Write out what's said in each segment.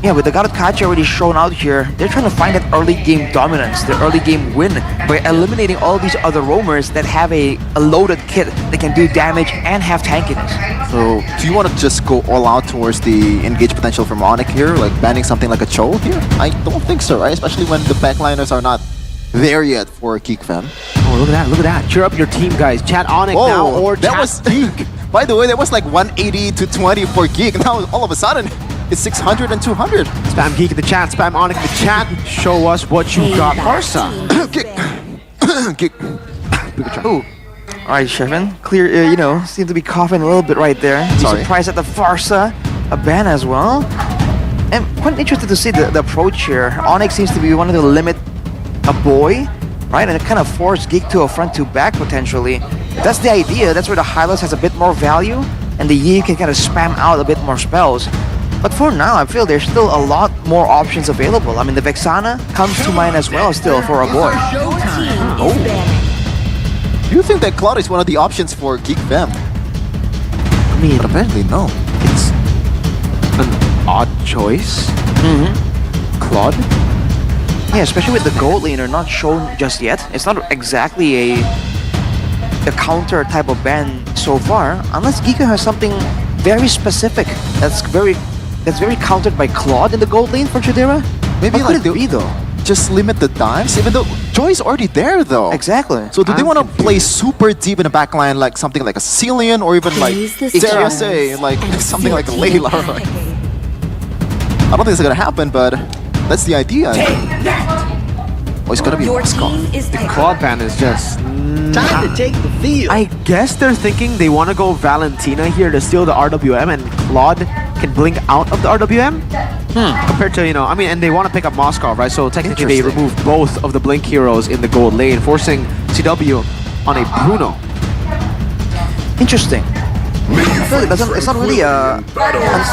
Yeah, with the God of Kachi already shown out here, they're trying to find that early game dominance, the early game win, by eliminating all these other roamers that have a loaded kit that can do damage and have tankiness. So, do you want to just go all out towards the engage potential from Onyx here, like banning something like a Cho here? I don't think so, right? Especially when the backliners are not there yet for Geek Fam. Oh, look at that, look at that. Cheer up your team, guys. Chat Onyx now or that chat was Geek. By the way, that was like 180 to 20 for Geek. Now all of a sudden, it's 600 and 200. Spam Geek in the chat, spam Onyx in the chat. Show us what you got, Barca. Geek. Geek. Ooh. Alright, Shevin. Clear, seem to be coughing a little bit right there. Be Sorry. surprised at the Farsa, a ban as well. And quite interested to see the approach here. Onyx seems to be wanting to limit a boy, right? And it kind of forced Geek to a front to back potentially. That's the idea. That's where the Hylos has a bit more value, and the Yi can kind of spam out a bit more spells. But for now, I feel there's still a lot more options available. I mean, the Vexana comes to mind as well still for a boy. Oh. Do you think that Claude is one of the options for Geek Fam? I mean, But apparently no. it's an odd choice. Claude? Yeah, especially with the gold laner not shown just yet. It's not exactly a counter type of ban so far, unless Geeko has something very specific that's very countered by Claude in the gold lane for Chidera. Maybe What like could it be though? just limit the dives, even though Joy is already there though. Exactly. So do they I'm want to play super deep in the backline, like something like a Cillian, or even like, dare I say, like something like Layla? I don't think it's gonna happen, but that's the idea. Oh, it's gonna be Your Moscow. team is The Claude ban is just... Time to take the field. I guess they're thinking they want to go Valentina here to steal the RWM, and Claude can blink out of the RWM. Compared to, I mean, and they want to pick up Moscow, right? So technically they Interesting. remove both of the blink heroes in the gold lane, forcing CW on a Bruno. Interesting. I feel it's not really an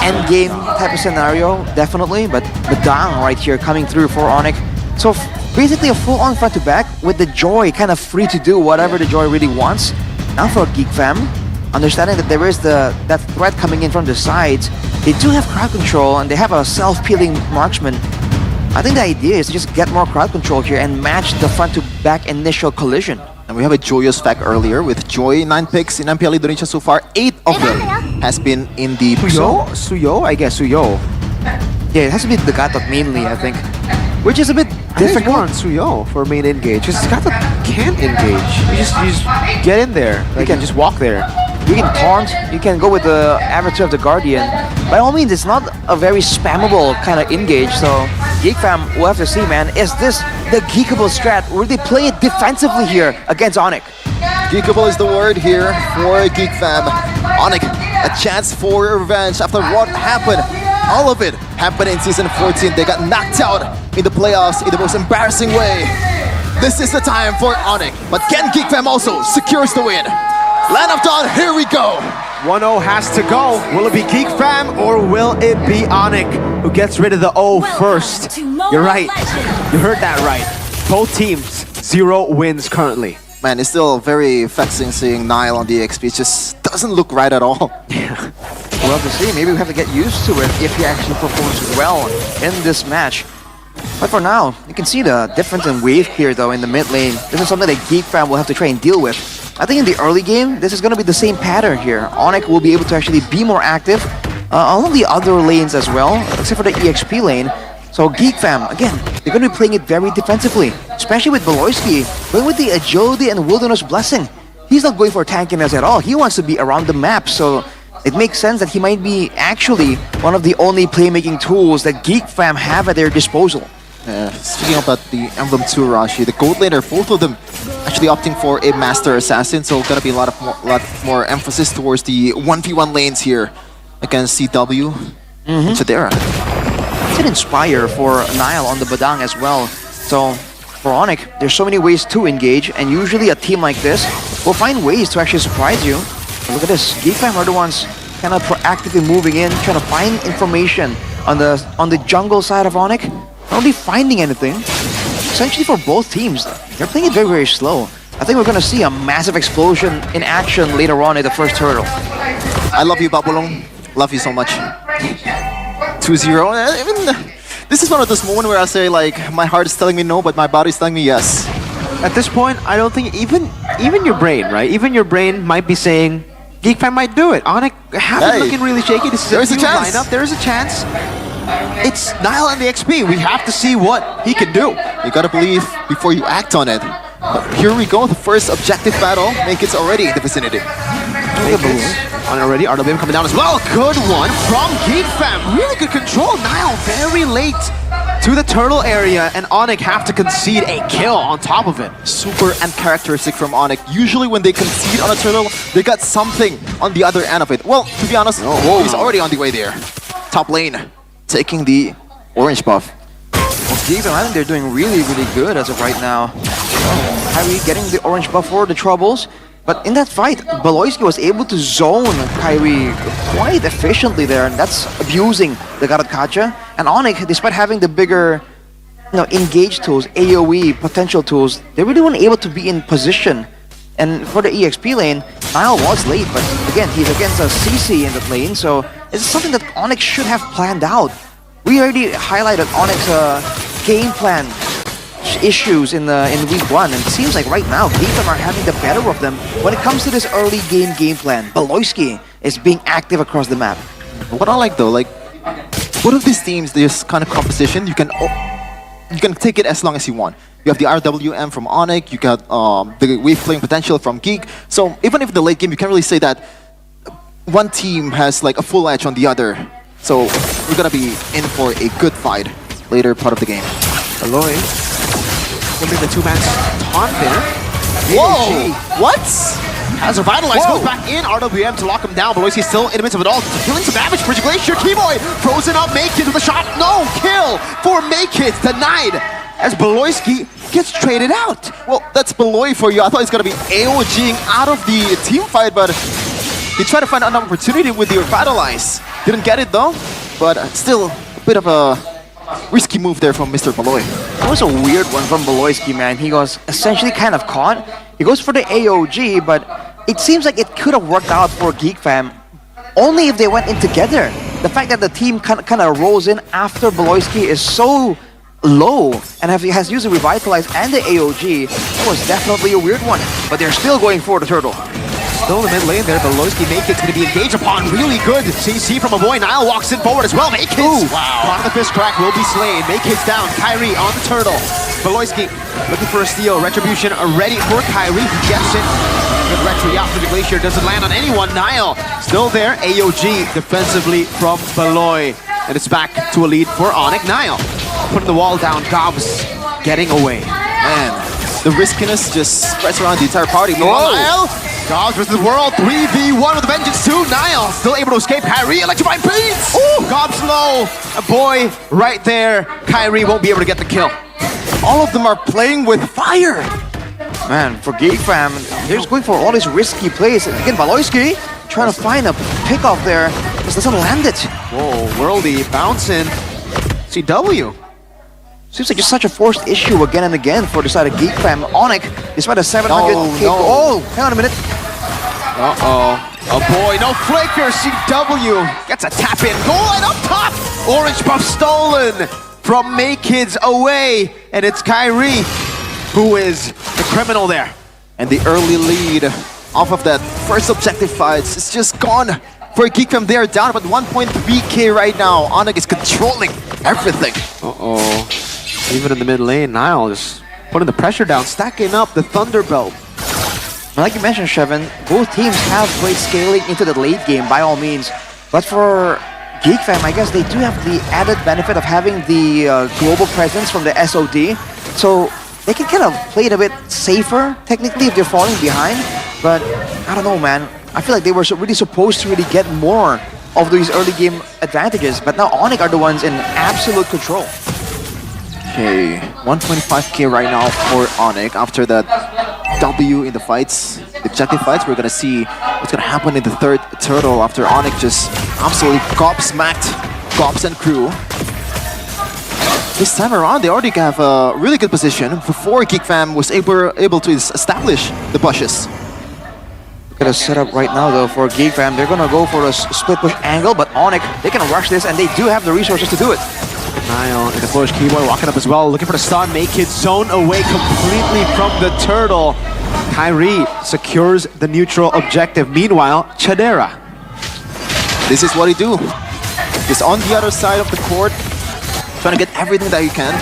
end game type of scenario, definitely, but Badang right here coming through for Onyx. So basically a full-on front to back with the Joy kind of free to do whatever the Joy really wants. Now for Geek Fam, understanding that there is that threat coming in from the sides, they do have crowd control and they have a self-peeling marksman. I think the idea is to just get more crowd control here and match the front to back initial collision. And we have a joyous fact earlier with Joy 9 picks in MPL Indonesia so far. 8 of them has been in the Suyo? Suyo? I guess Suyo. Yeah, it has to be the Gatot mainly, I think. Which is a bit I think more difficult. on Suyo for main engage. Just Gato can't engage. You just get in there. Like, you just walk there. You can taunt, you can go with the Avatar of the Guardian. By all means, it's not a very spammable kind of engage, so Geek Fam, we'll have to see, man. Is this the geekable strat? Will they play it defensively here against Onyx? Geekable is the word here for Geek Fam. Onyx, a chance for revenge after what happened. All of it happened in Season 14. They got knocked out in the playoffs in the most embarrassing way. This is the time for Onyx, but can Geek Fam also secures the win? Land of Dawn, here we go! 1-0 has to go. Will it be Geek Fam or will it be Onyx who gets rid of the O first? to MOBA You're right. Legends. You heard that right. Both teams, 0 wins currently. Man, it's still very vexing seeing Nile on the XP. It just doesn't look right at all. We'll have to see. Maybe we have to get used to it if he actually performs well in this match. But for now, you can see the difference in wave clear though in the mid lane. This is something that Geek Fam will have to try and deal with. I think in the early game, this is going to be the same pattern here. Onyx will be able to actually be more active. All of the other lanes as well, except for the EXP lane. So Geek Fam, again, they're going to be playing it very defensively. Especially with Beloyski, going with the agility and wilderness blessing. He's not going for tankiness at all. He wants to be around the map, so it makes sense that he might be actually one of the only playmaking tools that Geek Fam have at their disposal. Speaking about the Emblem 2 Rashi, the gold laner, both of them actually opting for a Master Assassin, so gonna be a lot more emphasis towards the 1v1 lanes here against CW and Chidera. It's an inspire for Nile on the Badang as well. So for Onyx, there's so many ways to engage, and usually a team like this will find ways to actually surprise you. But look at this, Geek Fam are the ones kind of proactively moving in, trying to find information on the jungle side of Onyx. Not really finding anything. Essentially for both teams, they're playing it very, very slow. I think we're going to see a massive explosion in action later on in the first hurdle. I love you, Babulong. Love you so much. 2-0. Even this is one of those moments where I say like my heart is telling me no, but my body is telling me yes. At this point, I don't think even your brain, right? Even your brain might be saying, GeekFam might do it. Onyx have been looking really shaky. This is a new lineup. There is a chance. It's Nile and the XP. We have to see what he can do. You gotta believe before you act on it. But here we go, the first objective battle. Make it's already in the vicinity. On already, RWM coming down as well. Good one from GeekFam. Really good control. Nile very late to the turtle area, and Onyx have to concede a kill on top of it. Super uncharacteristic from Onyx. Usually when they concede on a turtle, they got something on the other end of it. Well, to be honest, he's already on the way there. Top lane, taking the orange buff. Well, GeekFam, I think they're doing really, really good as of right now. Kyrie getting the orange buff for the troubles. But in that fight, Beloyski was able to zone Kyrie quite efficiently there, and that's abusing the Garadkacha. And Onyx, despite having the bigger, engage tools, AoE, potential tools, they really weren't able to be in position. And for the EXP lane, Nile was late, but again, he's against a CC in that lane, so it's something that Onyx should have planned out. We already highlighted Onyx's game plan issues in week 1, and it seems like right now GeekFam are having the better of them when it comes to this early game plan. Beloyski is being active across the map. What I like though, like both of these teams, this kind of composition, you can take it as long as you want. You have the RWM from Onyx, you got the wave playing potential from Geek. So even if the late game, you can't really say that one team has like a full edge on the other. So we're gonna be in for a good fight later part of the game. Aloy holding the two-man taunt there. Whoa! What? Has revitalized, goes back in RWM to lock him down. Beloyski's still in the midst of it all, dealing some damage. Bridge Glacier, Keyboy frozen up, Makekids with a shot. No kill for Makekids, denied as Beloyski gets traded out. Well, that's Beloy for you. I thought he's gonna be AOGing out of the team fight, but he tried to find an opportunity with the revitalize. Didn't get it though, but still a bit of a risky move there from Mr. Beloy. That was a weird one from Beloyski, man. He was essentially kind of caught. He goes for the AOG, but it seems like it could have worked out for GeekFam only if they went in together. The fact that the team kind of rolls in after Beloyski is so low and has used the Revitalize and the AOG, that was definitely a weird one. But they're still going for the turtle. Still in the mid lane there, Beloyski Makekids going to be engaged upon. Really good CC from a boy. Nile walks in forward as well. Makekids, wow. The fist crack will be slain. Makekids down. Kyrie on the turtle. Beloyski looking for a steal. Retribution ready for Kyrie. He gets it. Good retry out for the Glacier. Doesn't land on anyone. Nile still there. AOG defensively from Beloy. And it's back to a lead for Onyx. Nile putting the wall down. Gobs getting away. Man, the riskiness just spreads around the entire party. Nile! Gobs versus World, 3v1 with a vengeance too. Nile still able to escape. Kyrie, electrifying beats! Ooh, Gobs low. A boy right there. Kyrie won't be able to get the kill. All of them are playing with fire. Man, for GeekFam, they're just going for all these risky plays. And again, Beloyski trying to find a pick-off there. Just doesn't land it. Whoa, Worldy bouncing. CW. Seems like just such a forced issue again and again for the side of GeekFam. Onyx, despite a 700 kick. Oh, hang on a minute. A boy, no flicker. CW gets a tap in. Goal line up top. Orange buff stolen from Makekids away. And it's Kyrie who is the criminal there. And the early lead off of that first objective fights is just gone for GeekFam. They are down about 1.3k right now. Onyx is controlling everything. Even in the mid lane, Nile just putting the pressure down, stacking up the Thunderbelt. Like you mentioned, Shevin, both teams have great scaling into the late game by all means. But for GeekFam, I guess they do have the added benefit of having the global presence from the SOD. So they can kind of play it a bit safer, technically, if they're falling behind. But I don't know, man. I feel like they were really supposed to really get more of these early game advantages. But now Onyx are the ones in absolute control. Okay, 125k right now for Onyx after that W in the fights, the objective fights. We're gonna see what's gonna happen in the third turtle after Onyx just absolutely gobsmacked Gobs and crew. This time around, they already have a really good position before GeekFam was able to establish the bushes. Got a setup right now though for Geek Fam. They're gonna go for a split push angle, but Onyx, they can rush this and they do have the resources to do it. Nile in the push, Keyboy walking up as well, looking for the stun, make it zone away completely from the turtle. Kyrie secures the neutral objective. Meanwhile, Chadera. This is what he do. He's on the other side of the court, trying to get everything that he can.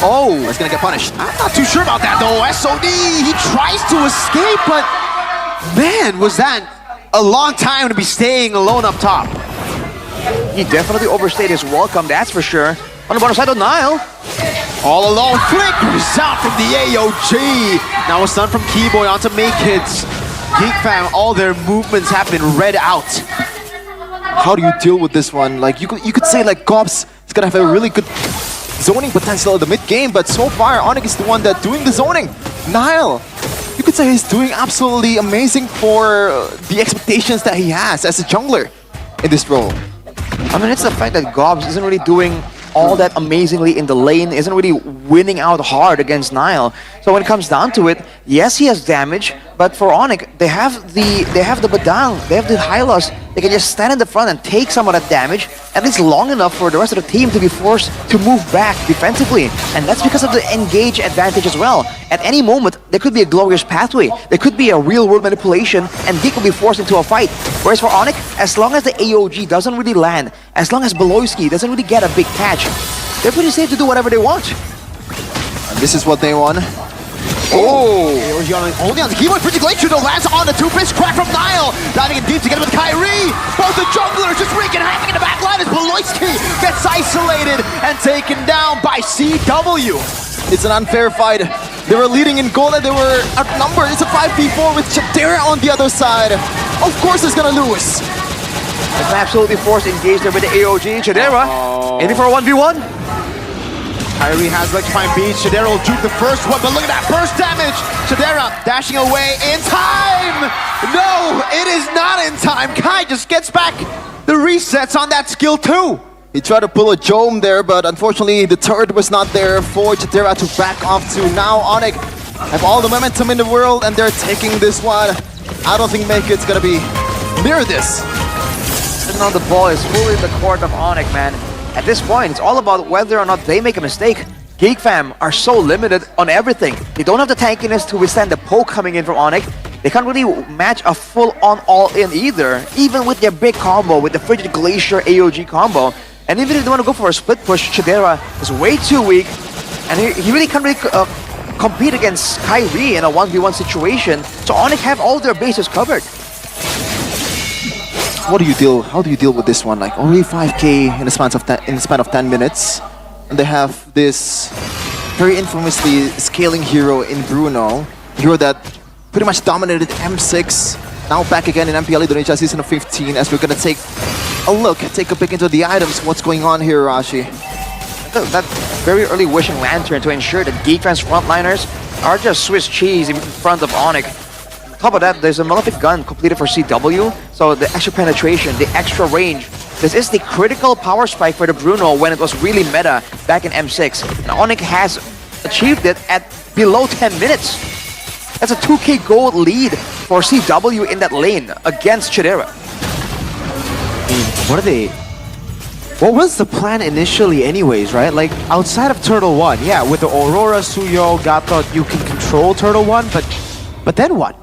Oh, he's gonna get punished. I'm not too sure about that though. SOD, he tries to escape, but man, was that a long time to be staying alone up top. He definitely overstayed his welcome, that's for sure. On the bottom side of Nile. All alone, flickers out from the AOG. Now a stun from Keyboy onto Makekids. Geek Fam, all their movements have been read out. How do you deal with this one? Like you could say like Gops is gonna have a really good zoning potential in the mid game, but so far Onyx is the one that's doing the zoning. Nile, you could say he's doing absolutely amazing for the expectations that he has as a jungler in this role. I mean, it's the fact that Gobs isn't really doing all that amazingly in the lane, isn't really winning out hard against Nile. So when it comes down to it, yes, he has damage, but for Onyx, they have the Badang, they have the Hylos. They can just stand in the front and take some of that damage, at least long enough for the rest of the team to be forced to move back defensively. And that's because of the engage advantage as well. At any moment, there could be a glorious pathway, there could be a real-world manipulation, and Geek will be forced into a fight. Whereas for Onyx, as long as the AOG doesn't really land, as long as Beloyski doesn't really get a big catch, they're pretty safe to do whatever they want. And this is what they want. Oh! Only on the Keyboy, pretty glacier though, lands on the two-fish crack from Nile. Diving in deep together with Kyrie. Both the junglers just wreaking havoc in the back line as Beloyski gets isolated and taken down by CW. It's an unfair fight. They were leading in gold and they were outnumbered. It's a 5v4 with Chadera on the other side. Of course he's gonna lose. It's absolutely forced engage there with the AOG. Chadera, aiming for a 1v1. Kyrie has electrifying beats. Chadera will juke the first one, but look at that burst damage. Chadera dashing away in time. No, it is not in time. Kai just gets back the resets on that skill too. He tried to pull a Jome there, but unfortunately the turret was not there for Chadera to back off to. Now Onyx have all the momentum in the world and they're taking this one. I don't think Makekids gonna be near this. And now the ball is fully in the court of Onyx, man. At this point, it's all about whether or not they make a mistake. Geek Fam are so limited on everything. They don't have the tankiness to withstand the poke coming in from Onyx. They can't really match a full-on all-in either, even with their big combo, with the Frigid Glacier AOG combo. And even if they want to go for a split push, Chadera is way too weak. And he really can't really compete against Kyrie in a 1v1 situation. So Onyx have all their bases covered. How do you deal with this one? Like only 5k in the span of 10 minutes, and they have this very infamously scaling hero in Bruno, a hero that pretty much dominated M6. Now back again in MPL Indonesia season of 15. As we're gonna take a peek into the items. What's going on here, Rashi? That very early Wishing Lantern to ensure that Geek Fam's frontliners are just Swiss cheese in front of Onyx. On top of that, there's a Malefic Gun completed for CW, so the extra penetration, the extra range. This is the critical power spike for the Bruno when it was really meta back in M6. And Onyx has achieved it at below 10 minutes. That's a 2k gold lead for CW in that lane against Chadera. What was the plan initially anyways, right? Like, outside of Turtle 1, yeah, with the Aurora, Suyo, God thought you can control Turtle 1, but then what?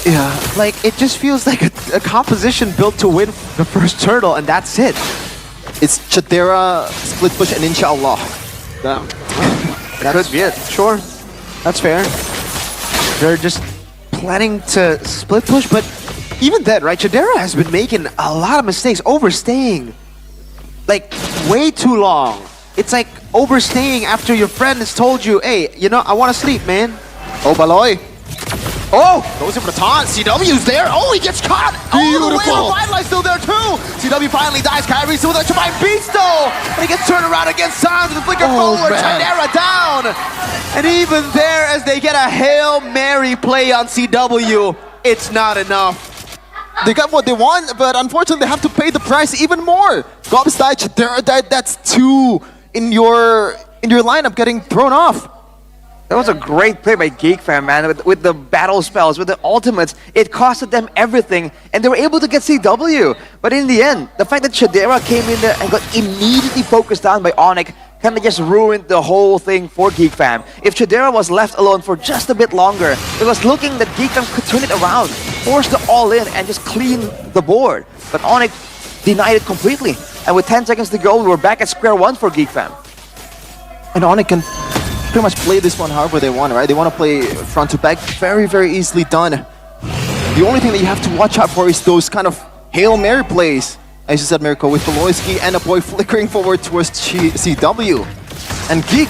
Yeah, like, it just feels like a composition built to win the first Turtle, and that's it. It's Chadera, split push, and inshallah. That could be it. Sure, that's fair. They're just planning to split push, but even then, right, Chadera has been making a lot of mistakes, overstaying. Like, way too long. It's like overstaying after your friend has told you, hey, you know, I want to sleep, man. Oh, Baloy. Oh, goes in for the taunt. CW's there. Oh, he gets caught. Beautiful. Oh, the Revitalize still there too. CW finally dies. Kyrie still with electrifying beats though. And he gets turned around against Sans with the flicker forward. Chadera down. And even there, as they get a Hail Mary play on CW, it's not enough. They got what they want, but unfortunately they have to pay the price even more. Gobs died, Chadera died. That's two in your lineup getting thrown off. That was a great play by Geek Fam, man. With the battle spells, with the ultimates, it costed them everything, and they were able to get CW. But in the end, the fact that Shadera came in there and got immediately focused down by Onyx kind of just ruined the whole thing for Geek Fam. If Shadera was left alone for just a bit longer, it was looking that Geek Fam could turn it around, force the all-in, and just clean the board. But Onyx denied it completely. And with 10 seconds to go, we were back at square one for Geek Fam. And Onyx can pretty much play this one however they want, right? They want to play front to back. Very, very easily done. The only thing that you have to watch out for is those kind of Hail Mary plays. As you said, Mirko, with Beloyski and a boy flickering forward towards CW. And Geek,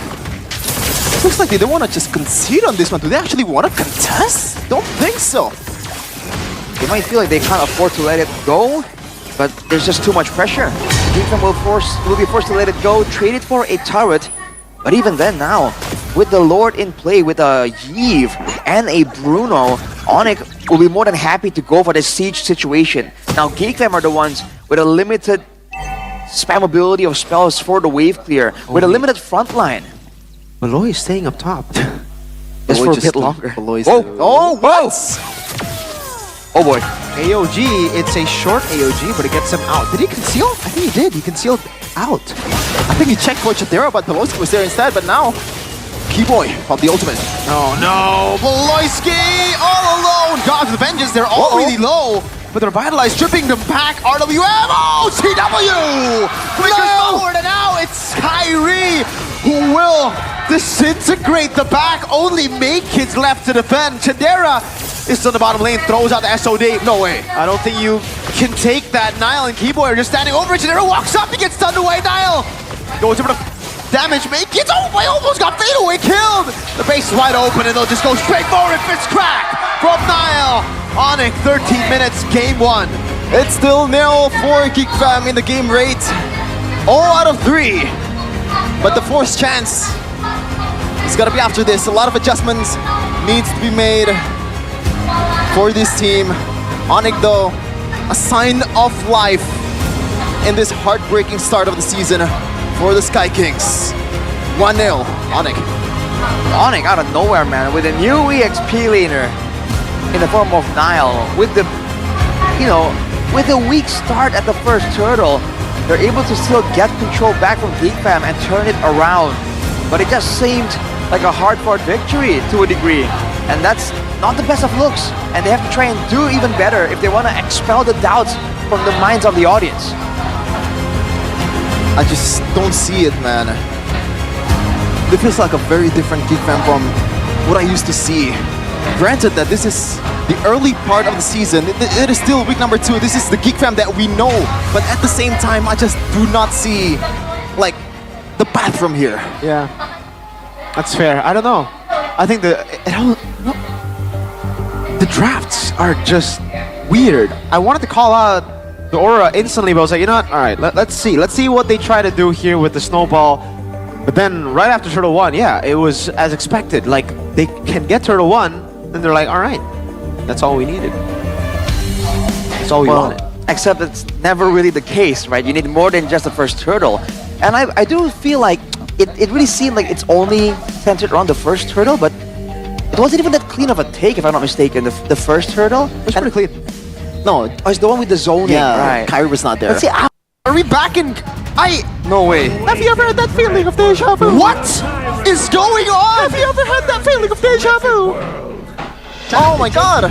looks like they don't want to just concede on this one. Do they actually want to contest? Don't think so. They might feel like they can't afford to let it go, but there's just too much pressure. Geek Fam will be forced to let it go, trade it for a turret. But even then now, with the Lord in play, with a Yves and a Bruno, Onyx will be more than happy to go for the siege situation. Now Geek Fam are the ones with a limited spammability of spells for the wave clear, with a limited front line. Malloy is staying up top. Just for a bit longer. Oh, what? Oh boy. AOG, it's a short AOG, but it gets him out. Did he conceal? I think he did. He concealed out. I think he checked for Chadera, but Beloyski was there instead. But now, Keyboy from the ultimate. Oh no, Beloyski all alone. God's vengeance, they're all really low. But they're vitalized, stripping them back. RWM, oh, CW! Flickers forward, and now it's Kyrie who will disintegrate the back. Only Make Kids left to defend. Chadera is on the bottom lane, throws out the SOD. No way. I don't think you can take that. Nile and Keyboy are just standing over it. Chadera walks up, he gets stunned away. Nile goes over the damage. Make Kids, oh boy, almost got fade away, killed. The base is wide open, and they'll just go straight forward. Fist crack from Nile. Onyx, 13 minutes, game one. It's still 0 for Geek Fam in the game rate. 0 out of 3. But the fourth chance is gonna be after this. A lot of adjustments needs to be made for this team. Onyx though, a sign of life in this heartbreaking start of the season for the Sky Kings. 1-0, Onyx. Onyx out of nowhere, man, with a new EXP laner in the form of Nile. With the, with a weak start at the first turtle, they're able to still get control back from Geek Fam and turn it around. But it just seemed like a hard-fought victory to a degree. And that's not the best of looks. And they have to try and do even better if they want to expel the doubts from the minds of the audience. I just don't see it, man. It feels like a very different Geek Fam from what I used to see. Granted that this is the early part of the season, it is still week number 2. This is the Geek Fam that we know, but at the same time, I just do not see like the path from here. Yeah, that's fair. I don't know. I think the drafts are just weird. I wanted to call out the aura instantly, but I was like, you know what? All right, let's see what they try to do here with the snowball. But then right after Turtle 1, yeah, it was as expected. Like they can get Turtle 1. Then they're like, all right, that's all we needed. That's all we wanted. Except it's never really the case, right? You need more than just the first turtle. And I do feel like it really seemed like it's only centered around the first turtle, but it wasn't even that clean of a take, if I'm not mistaken, the first turtle. It was pretty clean. No, it's the one with the zoning, right? Kyrie was not there. Let's see, are we back in... No way. Have you ever had that feeling of deja vu? What is going on? Have you ever had that feeling of deja vu? Oh my god!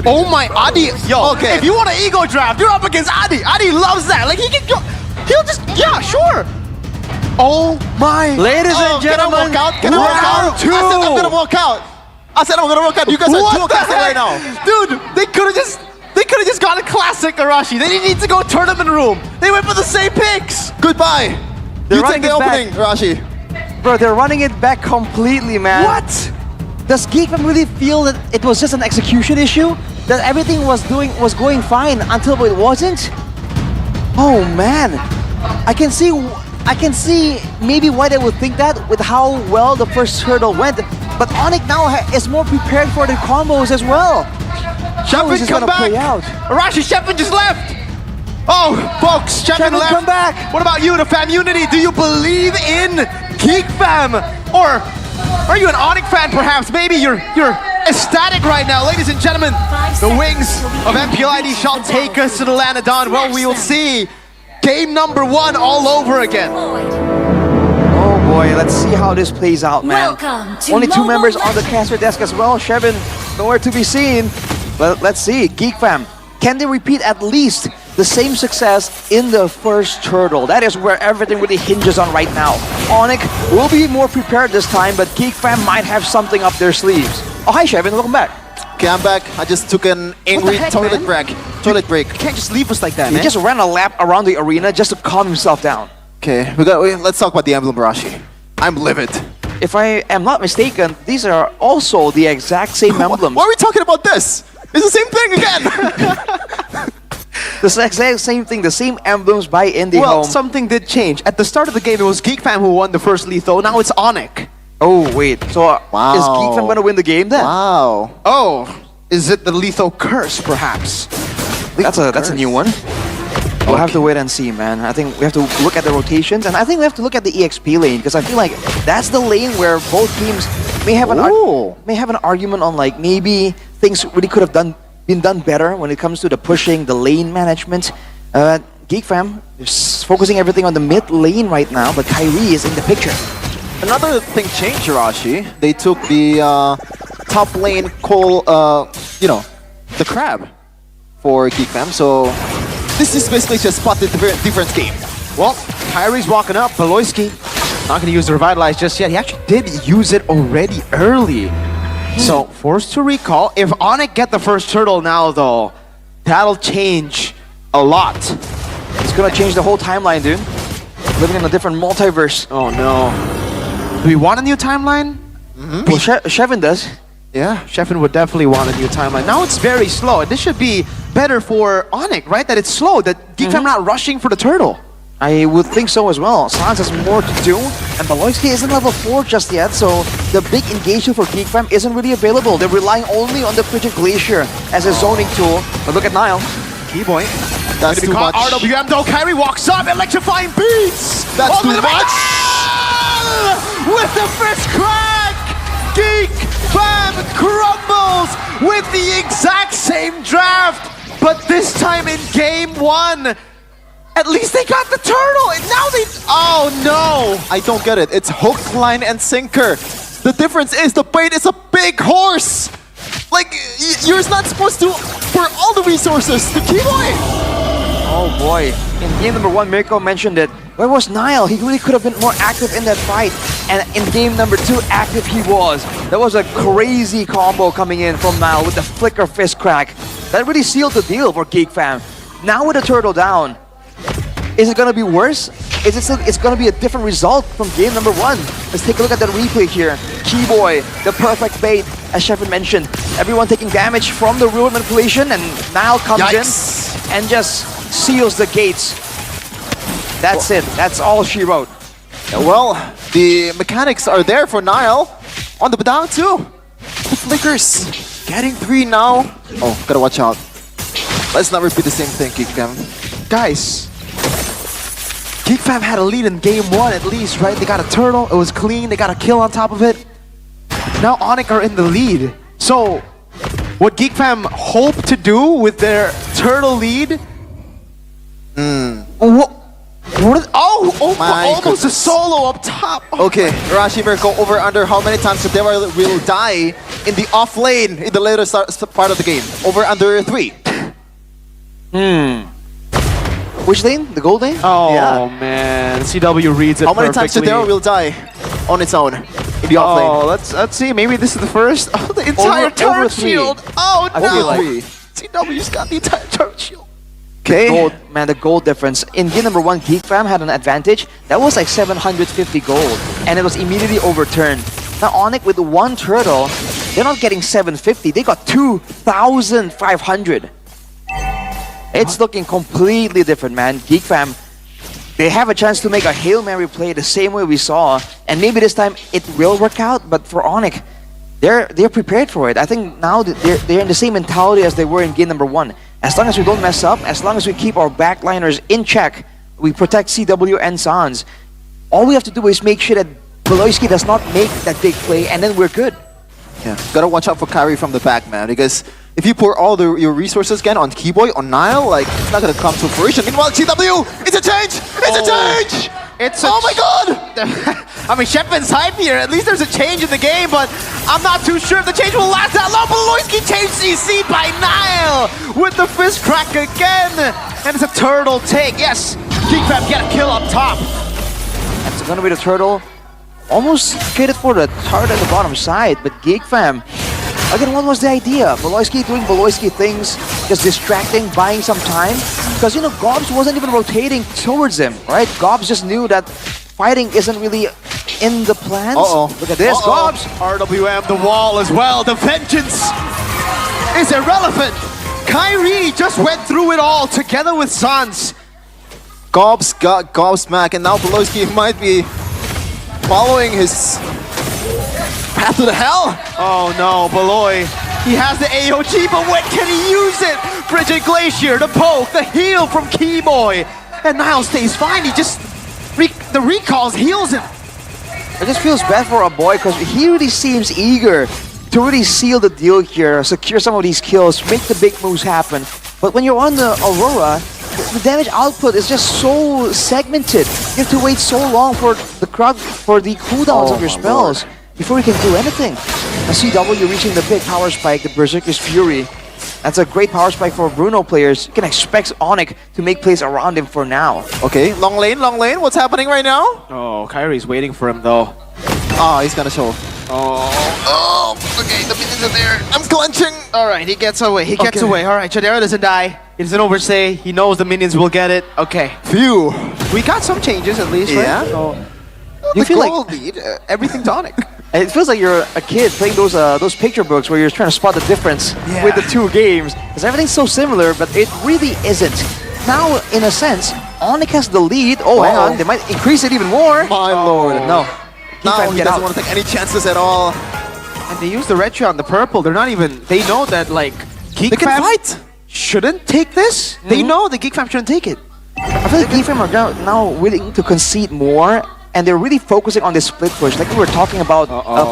Oh my, Adi! Yo, okay. If you want an ego draft, you're up against Adi. Adi loves that. Like, he'll just, yeah, sure. Oh my. Ladies and gentlemen, Can I walk out? I said I'm gonna walk out. I said I'm gonna walk out. You guys are dual casting right now. Dude, they could have just got a classic Arashi. They didn't need to go tournament room. They went for the same picks. Goodbye. You take the opening, Arashi. Bro, they're running it back completely, man. What? Does Geek Fam really feel that it was just an execution issue? That everything was going fine until it wasn't? Oh man, I can see maybe why they would think that with how well the first hurdle went. But Onyx now is more prepared for the combos as well. Shepard, come back! Arashi, Shepard just left! Oh, folks, Shepard left. Come back! What about you, the Fam Unity? Do you believe in Geek Fam? Or Are you an Onyx fan, perhaps? Maybe you're ecstatic right now, ladies and gentlemen. The wings of MPL ID shall take us to the land of dawn. Well, we will see game number 1 all over again. Oh boy, let's see how this plays out, man. Only 2 members on the caster desk as well. Shevin, nowhere to be seen. But let's see, Geek Fam, can they repeat at least the same success in the first turtle? That is where everything really hinges on right now. Onyx will be more prepared this time, but Geek Fam might have something up their sleeves. Oh, hi Shevin, welcome back. Okay, I'm back. I just took an angry toilet break. You can't just leave us like that, He man. just ran a lap around the arena just to calm himself down. Okay, let's talk about the emblem, Rashi. I'm livid. If I am not mistaken, these are also the exact same emblems. Why are we talking about this? It's the same thing again. The exact same thing, the same emblems by Indie Well, Home. something did change. At the start of the game, it was Geek Fam who won the first lethal. Now it's Onyx. Oh wait, so Wow. is Geek Fam gonna win the game then? Wow. Oh, is it the lethal curse, perhaps? That's a new one. We'll have to wait and see, man. I think we have to look at the rotations, and I think we have to look at the EXP lane, because I feel like that's the lane where both teams may have an argument on, like, maybe things really could have been done better when it comes to the pushing, the lane management. Geek Fam is focusing everything on the mid lane right now, but Kyrie is in the picture. Another thing changed, Rashi. They took the top lane the crab for Geek Fam. So this is basically just spot the difference game. Well, Kyrie's walking up. Beloyski not going to use the Revitalize just yet. He actually did use it already early. So, forced to recall. If Onyx get the first turtle now, though, that'll change a lot. It's gonna change the whole timeline, dude. Living in a different multiverse. Oh, no. Do we want a new timeline? Well, Shevin does. Yeah, Sheffin would definitely want a new timeline. Now it's very slow. And this should be better for Onyx, right? That it's slow, that Geek Fam not rushing for the turtle. I would think so as well. Sans has more to do, and Beloyski isn't level 4 just yet, so the big engagement for Geek Fam isn't really available. They're relying only on the Frigid Glacier as a zoning tool. But look at Nile. Keyboy. That's too much. RWM though, Kyrie walks up, electrifying beats! That's too much. With the fist crack! Geek Fam crumbles with the exact same draft, but this time in game 1. At least they got the turtle, and now they... Oh, no! I don't get it. It's hook, line, and sinker. The difference is the bait is a big horse. Like, you're not supposed to pour all the resources to Keyboy. Oh boy. In game number 1, Mirko mentioned it. Where was Nile? He really could have been more active in that fight. And in game number 2, active he was. That was a crazy combo coming in from Nile with the flicker fist crack. That really sealed the deal for Geek Fam. Now with the turtle down, is it gonna be worse? Is it still, it's gonna be a different result from game number 1? Let's take a look at the replay here. Keyboy, the perfect bait, as Sheffin mentioned. Everyone taking damage from the rune manipulation, and Nile comes in and just seals the gates. That's it. That's all she wrote. Well, the mechanics are there for Nile. On the down too. The flickers. Getting 3 now. Oh, gotta watch out. Let's not repeat the same thing, Geek Fam. Guys, Geek Fam had a lead in game 1 at least, right? They got a turtle, it was clean, they got a kill on top of it. Now Onyx are in the lead. So, what Geek Fam hope to do with their turtle lead? Almost goodness. a solo up top. Okay, Rashi Mirko, over under how many times Kadema will die in the off lane in the later part of the game? Over under 3. Which lane? The gold lane? Oh Yeah. man, CW reads it How many times perfectly. Kadema will die on its own in the off lane? Let's see. Maybe this is the first. Oh, the entire Over turret 3. shield. Oh I feel no! like 3. CW's got the entire turret shield. Okay. Gold, man, the gold difference. In game number 1, Geek Fam had an advantage. That was like 750 gold, and it was immediately overturned. Now Onyx with 1 turtle, they're not getting 750, they got 2,500. It's looking completely different, man. Geek Fam, they have a chance to make a Hail Mary play the same way we saw, and maybe this time it will work out, but for Onyx, they're prepared for it. I think now that they're in the same mentality as they were in game number 1. As long as we don't mess up, as long as we keep our backliners in check, we protect CW and Sans, all we have to do is make sure that Beloyski does not make that big play, and then we're good. Yeah, gotta watch out for Kyrie from the back, man, because if you pour all your resources again on Keyboy, on Nile, like, it's not gonna come to fruition. Meanwhile, GW, it's a change! It's a change! Oh my god! I mean, Shepin's hype here. At least there's a change in the game, but I'm not too sure if the change will last that long. Beloyski changed CC by Nile with the fist crack again. And it's a turtle take. Yes, GeekFam get a kill up top. That's gonna be the turtle. Almost traded for the turret at the bottom side, but GeekFam, again, what was the idea? Beloyski doing Beloyski things, just distracting, buying some time. Because, you know, Gobs wasn't even rotating towards him, right? Gobs just knew that fighting isn't really in the plans. Look at this, Gobs. RWM, the wall as well. The vengeance is irrelevant. Kyrie just went through it all together with Sans. Gobs got gobsmacked, and now Beloyski might be following his path to the hell. Oh no, Beloy. He has the AOG, but when can he use it? Frigid Glacier, the poke, the heal from Keyboy. And Nile stays fine. He just, the recalls heals him. It just feels bad for a boy because he really seems eager to really seal the deal here, secure some of these kills, make the big moves happen. But when you're on the Aurora, the damage output is just so segmented. You have to wait so long for the cooldowns of your spells before you can do anything. A CW reaching the big power spike, the Berserker's Fury. That's a great power spike for Bruno players. You can expect Onyx to make plays around him for now. Okay, long lane, what's happening right now? Oh, Kyrie's waiting for him though. Oh, he's gonna show. Oh, Okay, the minions are there. I'm clenching. all right, he gets away, he gets away. All right, Chadera doesn't die. He doesn't overstay. He knows the minions will get it. Okay. Phew. We got some changes at least, Yeah. right? So, You feel like lead, everything's Onyx. it feels like you're a kid playing those picture books where you're trying to spot the difference Yeah. with the two games. Because everything's so similar, but it really isn't. Now, in a sense, Onyx has the lead. Oh, hang on, they might increase it even more. My lord. No. Now he Get doesn't out. want to take any chances at all. and they use the red shot on the purple. They're not even, they know that like, They can GeekFam fight. shouldn't take this. They know the GeekFam shouldn't take it. I feel like GeekFam are now willing to concede more, and they're really focusing on this split push, like we were talking about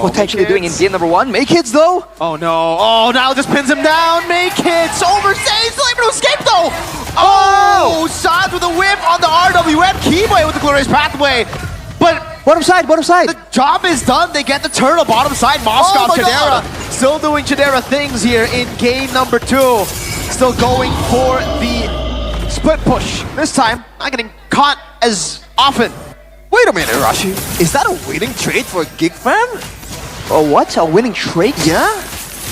potentially doing in game number 1. Make hits though. Oh no! Oh, now just pins him down. Make hits. Overstays. Able to escape though. Oh, Sans with a whip on the RWM. Keyboy with the glorious pathway. But Bottom side, bottom side. the job is done. They get the turtle bottom side. Moskov, my Chadera still doing Chadera things here in game number 2. Still going for the split push. This time, not getting caught as often. Wait a minute, Rashi. Is that a winning trade for GeekFam? Oh, what? A winning trade? Yeah.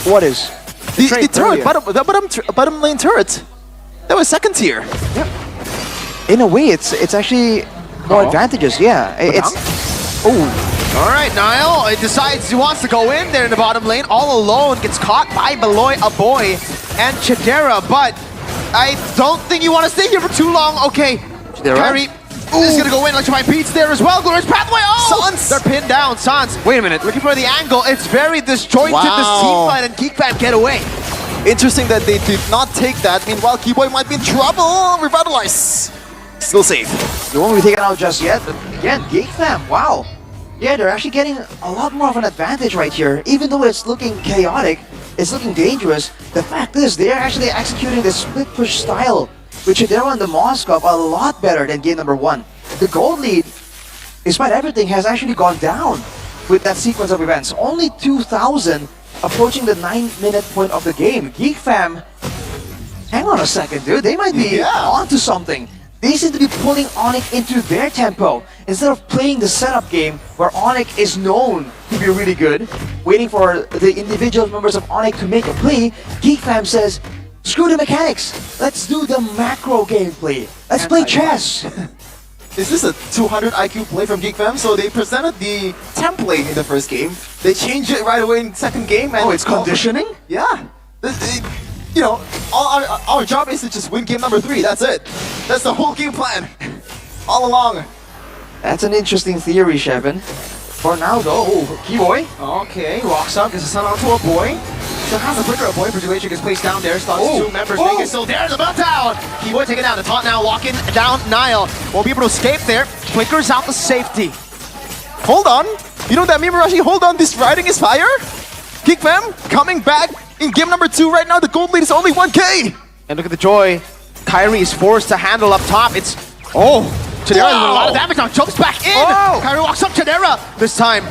What is? The trade turret, earlier. bottom lane turret. That was second tier. In a way, it's actually more advantageous. Yeah, it's. Oh, All right, Nile decides he wants to go in there in the bottom lane all alone. Gets caught by Beloy, a boy, and Chadera, but I don't think you want to stay here for too long. Okay, Chadera? Kyrie is going to go in. Electrify Beats there as well. Glorious pathway. Oh, Sans! they're pinned down. Sans, wait a minute. looking for the angle. It's very disjointed, this Wow. team fight, and GeekFam get away. Interesting that they did not take that. Meanwhile, Keyboy might be in trouble. Revitalize. Still safe. You won't be taken out just yet, but again, GeekFam, wow. Yeah, they're actually getting a lot more of an advantage right here. Even though it's looking chaotic, it's looking dangerous, the fact is they're actually executing the split push style, which they're on the Moskov a lot better than game number 1. The gold lead, despite everything, has actually gone down with that sequence of events. Only 2,000 approaching the 9-minute point of the game. GeekFam, hang on a second, dude. They might be onto something. They seem to be pulling Onyx into their tempo instead of playing the setup game where Onyx is known to be really good, waiting for the individual members of Onyx to make a play. GeekFam says, screw the mechanics, let's do the macro gameplay. Let's play chess. Is this a 200 IQ play from GeekFam? So they presented the template in the first game. They changed it right away in second game. And Oh, it's conditioning? Yeah. You know, our job is to just win game number 3. That's it. That's the whole game plan. All along. That's an interesting theory, Shevin. For now, though, Keyboy. Okay, walks up, gets a stun onto a boy. Still has a flicker, a boy. Situation gets placed down there. Stuns 2 members. Make it still there. The meltdown. Keyboy taken down. The taunt now locking down Nile. Won't be able to escape there. Flickers out the safety. Hold on. You know that, Mimarashi? Hold on, this riding is fire. Geek Fam coming back in game number 2 right now. The gold lead is only 1K. And look at the joy. Kyrie is forced to handle up top. It's... Oh! Chidera with a lot of damage now. Jumps back in. Oh. Kyrie walks up Chidera. This time,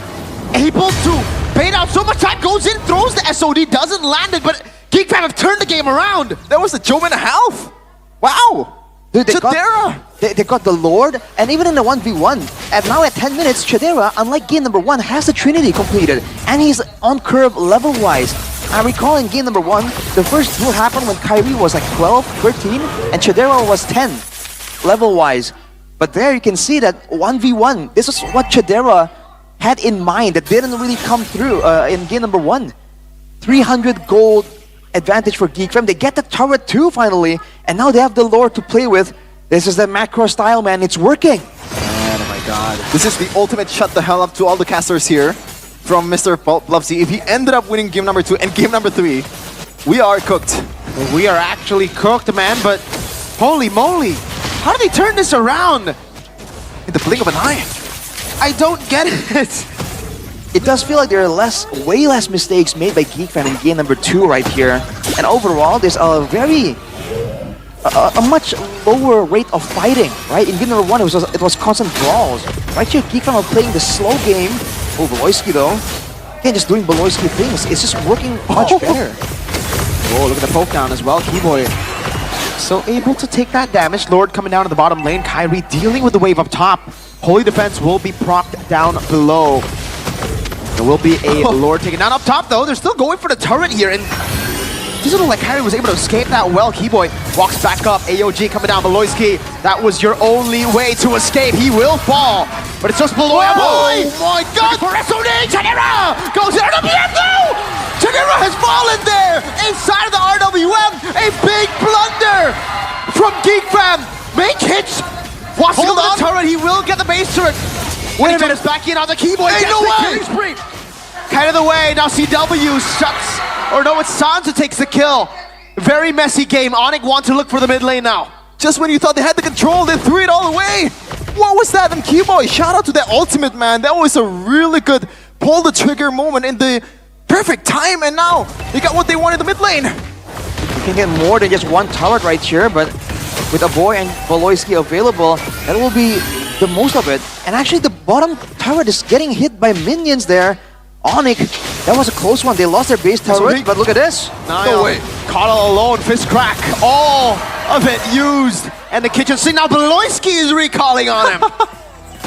able to bait out so much time. Goes in, throws the SOD. Doesn't land it, but Geek Fam have turned the game around. That was a jump and a half. Wow. Dude, Chidera. They got the Lord, and even in the 1v1, and now at 10 minutes, Chidera, unlike game number 1, has the Trinity completed, and he's on curve level-wise. I recall in game number 1, the first duel happened when Kyrie was like 12, 13, and Chidera was 10, level-wise. But there you can see that 1v1, this is what Chidera had in mind that didn't really come through in game number 1. 300 gold advantage for Geek Fam. They get the turret too finally, and now they have the Lord to play with. This is the macro style, man. It's working. Man, oh my god. This is the ultimate shut the hell up to all the casters here from Mr. Bluffsy. If he ended up winning game number 2 and game number 3, we are cooked. Well, we are actually cooked, man, but holy moly. How do they turn this around? In the blink of an eye. I don't get it. It does feel like there are way less mistakes made by Geek Fam in game number 2 right here. And overall, there's a much lower rate of fighting, right? In game number 1, it was constant brawls. Right here, Geek Fam are playing the slow game. Oh, Beloyski though. Again, just doing Beloyski things. It's just working much better. Oh, look at the poke down as well, Keyboy. So able to take that damage. Lord coming down to the bottom lane. Kyrie dealing with the wave up top. Holy Defense will be propped down below. There will be a Lord taken down up top though. They're still going for the turret here, and it doesn't look like Kyrie was able to escape that well. Keyboy walks back up. AOG coming down. Beloyski, that was your only way to escape. He will fall, but it's just below. Oh my god! For SOD, Chidera goes there to BM2! Chidera has fallen there inside of the RWM. A big blunder from Geek Fam. Make hits. Hold on. The turret. He will get the base turret. Wait a minute. Back in on the Keyboy. Ain't no way. Kind of the way. Now CW shuts. Or no, it's Sansa takes the kill. Very messy game. Onyx want to look for the mid lane now. Just when you thought they had the control, they threw it all away. What was that? And Keyboy, shout out to that ultimate, man. That was a really good pull the trigger moment in the perfect time. And now they got what they want in the mid lane. You can get more than just one turret right here, but with Aboy and Beloyski available, that will be the most of it. And actually the bottom turret is getting hit by minions there. Onyx, that was a close one. They lost their base turret, but look at this. No way. Caught alone, fist crack. All of it used. And the kitchen sink. Now Beloyski is recalling on him.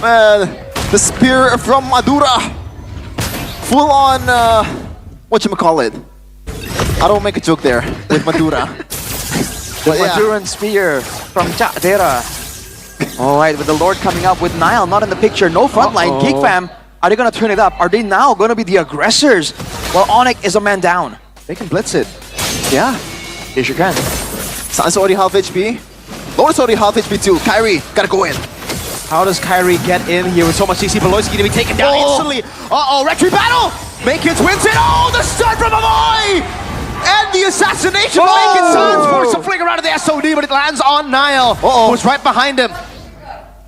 Man, the spear from Madura. Full on, whatchamacallit. I don't make a joke there with Madura. The Maduran spear from Chadera. Alright, with the Lord coming up with Nile not in the picture. No frontline. Geek Fam, are they going to turn it up? Are they now going to be the aggressors? Well, Onyx is a man down. They can blitz it. Yeah. Yes, you can. San's already half HP. Lord's already half HP too. Kyrie, gotta go in. How does Kyrie get in here with so much CC? Beloyski to be taken down instantly. Uh-oh, retreat battle! Makin's wins it! Oh, the stun from Avoy! And the assassination! Makin Sans forced to fling around to the SOD, but it lands on Nile, who's right behind him.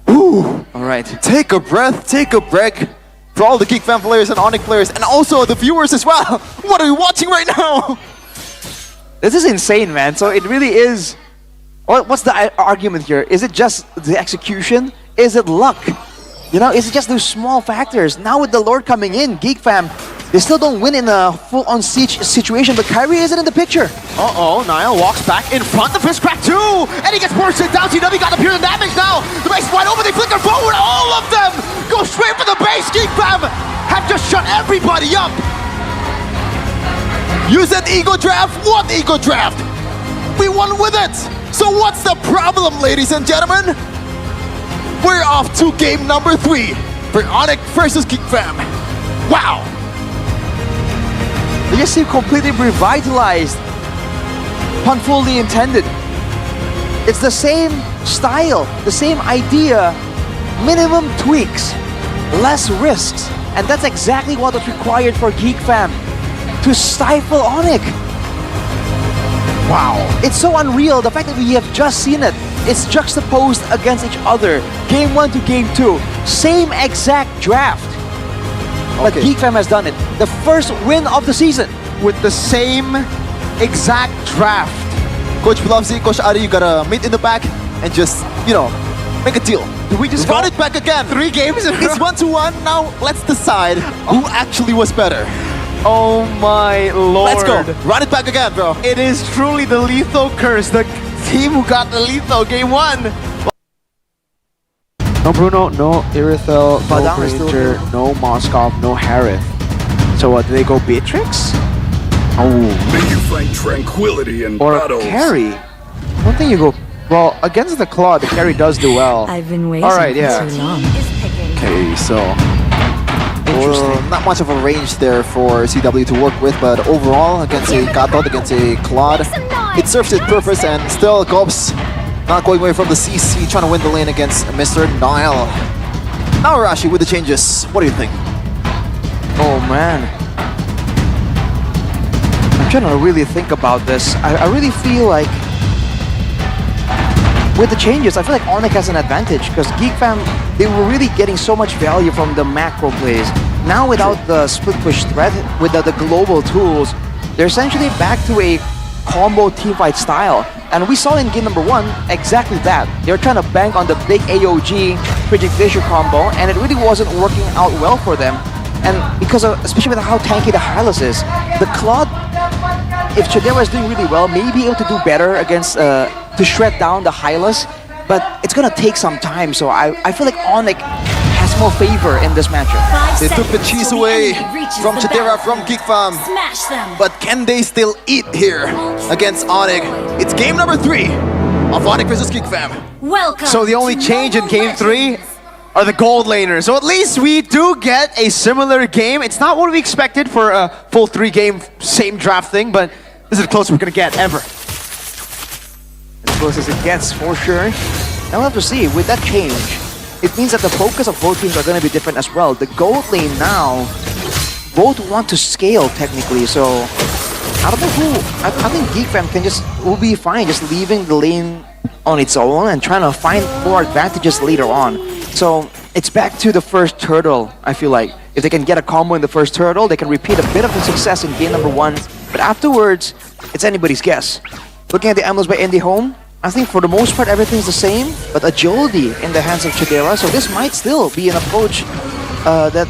Ooh. Alright. Take a breath, take a break. For all the Geek Fam players and Onyx players, and also the viewers as well. What are we watching right now? This is insane, man. So it really is... What's the argument here? Is it just the execution? Is it luck? You know, is it just those small factors? Now with the Lord coming in, Geek Fam, they still don't win in a full-on siege situation, but Kyrie isn't in the picture. Uh-oh, Nile walks back in front of his crack too, and he gets bursted down. TW got the pure damage now. The base wide open, they flicker forward. All of them go straight for the base. Geek Fam have just shut everybody up. Use that ego draft. What ego draft? We won with it. So what's the problem, ladies and gentlemen? We're off to game number 3 for Onyx versus Geek Fam. Wow. They just seem completely revitalized. Pun fully intended. It's the same style, the same idea, minimum tweaks, less risks. And that's exactly what was required for Geek Fam to stifle Onyx. Wow. It's so unreal, the fact that we have just seen it. It's juxtaposed against each other. Game 1 to game 2. Same exact draft. But Okay. Geek Fam has done it. The first win of the season. With the same exact draft. Coach Blavzi, Coach Ari, you gotta meet in the back and just, you know, make a deal. Do we just run it back again? 3 games in a It's row? 1-1. Now let's decide who actually was better. Oh my lord. Let's go. Run it back again, bro. It is truly the lethal curse. The team who got the lethal game 1. No Bruno, no Irithel, no Badang is still Granger, there. no Moskov, no Harith. So what, do they go Beatrix? Oh. May you find tranquility in Or battles. carry? One thing you go, well, against the Claw, the carry does do well. I've been waiting Alright, yeah. for too long. Okay, so Well, not much of a range there for CW to work with, but overall, against a Katot, against a Claude, it serves its purpose, and still Gobs not going away from the CC, trying to win the lane against Mr. Nile. Now Rashi with the changes. What do you think? Oh man. I'm trying to really think about this. I really feel like with the changes, I feel like Onyx has an advantage because Geek Fam, they were really getting so much value from the macro plays. Now without the split push threat, without the global tools, they're essentially back to a combo teamfight style. And we saw in game number 1 exactly that. They were trying to bank on the big AOG Frigid Glacier combo, and it really wasn't working out well for them. And because of, especially with how tanky the Hylas is, the Claude, if Chidera is doing really well, may be able to do better against, to shred down the Hylas, but it's gonna take some time, so I feel like Onyx has more favor in this matchup. They took the cheese away from Chidera, from Geek Fam. Smash them. But can they still eat here against Onyx? It's game number 3 of Onyx versus Geek Fam. Welcome. So the only to change in Mobile game 3 Legends. are the gold laners. So at least we do get a similar game. It's not what we expected for a full 3-game same draft thing, but this is the closest we're gonna get ever. As close as it gets, for sure. Now we'll have to see, with that change, it means that the focus of both teams are going to be different as well. The gold lane now, both want to scale technically, so I don't know who, I think Geek Fam will be fine just leaving the lane on its own and trying to find more advantages later on. So it's back to the first turtle, I feel like. If they can get a combo in the first turtle, they can repeat a bit of the success in game number 1, but afterwards, it's anybody's guess. Looking at the emblems by Indie Home, I think for the most part everything's the same, but agility in the hands of Chidera, so this might still be an approach that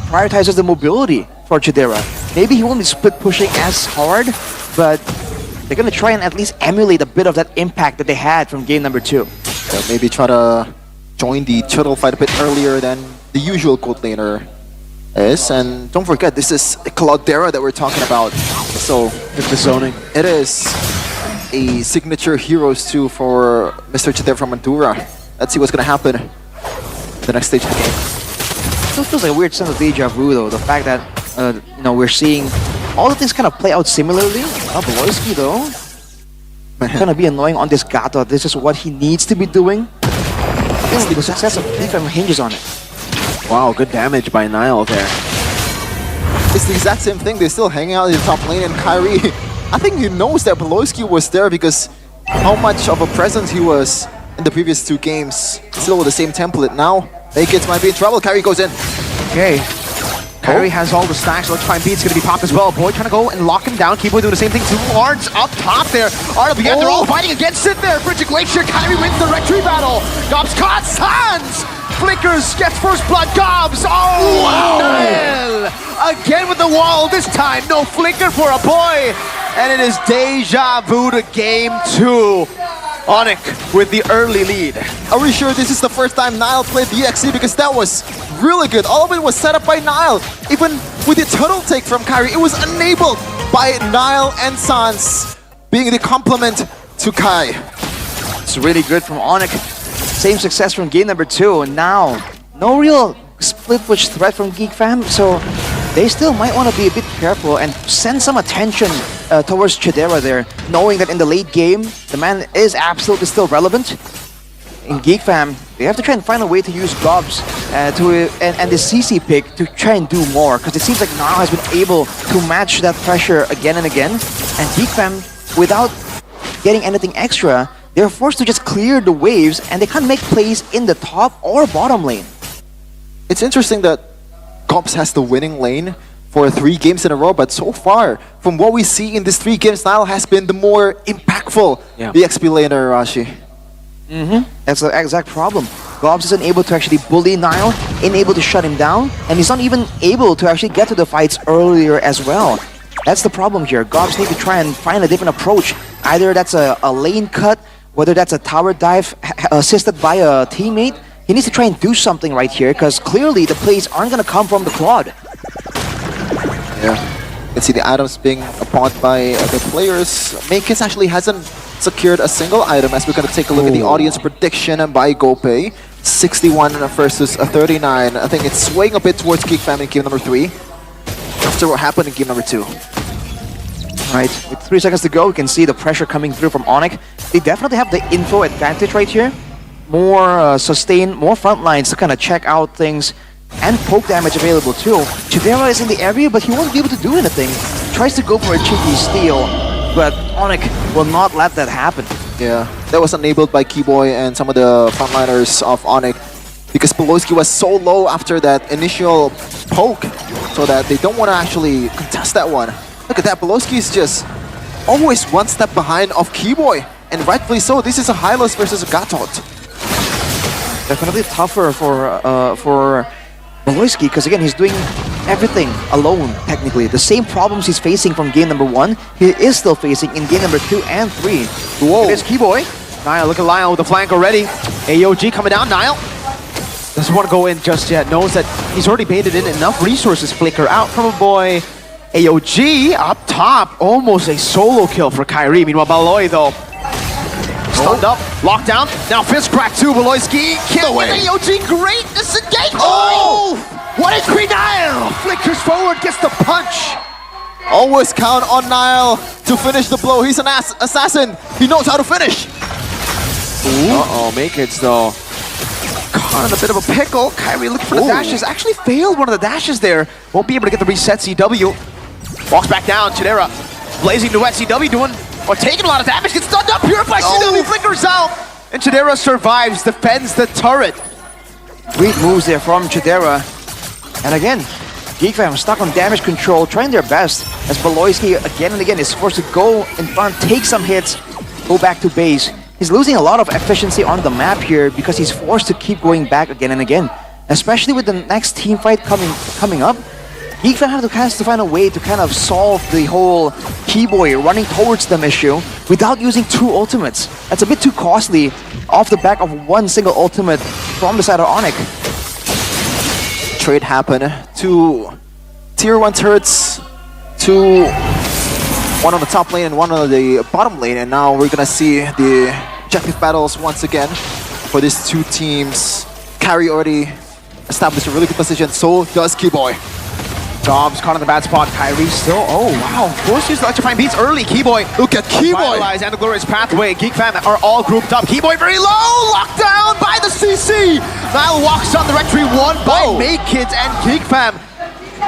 prioritizes the mobility for Chidera. Maybe he won't be split pushing as hard, but they're gonna try and at least emulate a bit of that impact that they had from game number 2. Yeah, maybe try to join the turtle fight a bit earlier than the usual gold laner is. And don't forget, this is Cloudera that we're talking about. So It's the zoning. it is a signature Heroes 2 for Mr. Chidera from Mandura. Let's see what's gonna happen the next stage of the game. Still feels like a weird sense of deja vu though, the fact that you know, we're seeing all the things kind of play out similarly. Beloyski though, gonna be annoying on this Gato. This is what he needs to be doing. I think the success of Geek Fam hinges on it. Wow, good damage by Nile there. It's the exact same thing. They're still hanging out in the top lane, and Kyrie, I think he knows that Beloyski was there because how much of a presence he was in the previous 2 games. Still with the same template now. Kids might be in trouble. Kyrie goes in. Okay. Kyrie has all the stacks. Let's find Beat's gonna be popped as well. Boy trying to go and lock him down. Keep doing the same thing. 2 wards up top there. RWF, they're all fighting against it there. Frigid Glacier. Kyrie wins the retreat battle. Gobs caught. Sans! Flickers gets first blood. Gobs. Oh, wow. Nile. Again with the wall. This time, no flicker for a boy. And it is deja vu to game 2. Onyx with the early lead. Are we sure this is the first time Nile played DXC? Because that was really good. All of it was set up by Nile. Even with the turtle take from Kyrie, it was enabled by Nile and Sans being the complement to Kai. It's really good from Onyx. Same success from game number 2, and now no real split push threat from Geek Fam, so they still might want to be a bit careful and send some attention towards Chidera there, knowing that in the late game, the man is absolutely still relevant. In Geek Fam, they have to try and find a way to use Gobs and the CC pick to try and do more, because it seems like Nile has been able to match that pressure again and again, and Geek Fam, without getting anything extra, they're forced to just clear the waves, and they can't make plays in the top or bottom lane. It's interesting that Gops has the winning lane for 3 games in a row, but so far, from what we see in these 3 games, Nile has been the more impactful BXP laner, Rashi. That's the exact problem. Gobbs isn't able to actually bully Nile, unable to shut him down, and he's not even able to actually get to the fights earlier as well. That's the problem here. Gobbs need to try and find a different approach. Either that's a lane cut, whether that's a tower dive assisted by a teammate. He needs to try and do something right here, because clearly the plays aren't going to come from the Claude. Yeah, you can see the items being pawned by the players. Makis actually hasn't secured a single item, as we're going to take a look at the audience prediction by GoPay. 61 versus 39. I think it's swaying a bit towards Geek Fam in game number 3, after what happened in game number 2. Right, with 3 seconds to go, we can see the pressure coming through from Onyx. They definitely have the info advantage right here. More sustain, more front lines to kind of check out things, and poke damage available too. Chidera is in the area, but he won't be able to do anything. Tries to go for a cheeky steal, but Onyx will not let that happen. Yeah, that was enabled by Keyboy and some of the frontliners of Onyx, because Beloyski was so low after that initial poke, so that they don't want to actually contest that one. Look at that, Beloyski is just always one step behind of Keyboy, and rightfully so. This is a Hylos versus a Gatot. Definitely tougher for Beloyski, because again, he's doing everything alone, technically. The same problems he's facing from game number 1, he is still facing in game number 2 and 3. Whoa. It is Keyboy. Nile, look at Lyle with the flank already. AOG coming down, Nile doesn't want to go in just yet, knows that he's already baited in enough resources. Flicker out from a boy. AOG up top, almost a solo kill for Kyrie. Meanwhile, Baloy though, stunned up, locked down. Now fist crack too, Beloyski. Kill with AOG, great disengage. Oh! What is Queen Nile? Flickers forward, gets the punch. Always count on Nile to finish the blow. He's an assassin. He knows how to finish. Uh-oh, make it though. Caught in a bit of a pickle. Kyrie looking for the dashes. Actually failed one of the dashes there. Won't be able to get the reset CW. Walks back down, Chidera. Blazing duet, CW doing, or taking a lot of damage. Gets stunned up, purified CW, flickers out. And Chidera survives, defends the turret. Great moves there from Chidera. And again, Geek Fam stuck on damage control, trying their best, as Beloyski again and again is forced to go in front, take some hits, go back to base. He's losing a lot of efficiency on the map here because he's forced to keep going back again and again. Especially with the next team fight coming up, Geek Fam has to find a way to kind of solve the whole Keyboy running towards them issue without using 2 ultimates. That's a bit too costly off the back of 1 single ultimate from the side of Onyx. Trade happen. 2 tier 1 turrets, 2, 1 on the top lane and 1 on the bottom lane, and now we're gonna see the objective battles once again for these 2 teams. Carry already established a really good position, so does Keyboy. Dobbs caught in the bad spot. Kyrie still, oh wow, of course he's electrifying beats early. Keyboy, look at Keyboy! Vitalize and the glorious pathway. Geek Fam are all grouped up. Keyboy very low, locked down by the CC. Nile walks on the rectory, won by Makekids, and Geek Fam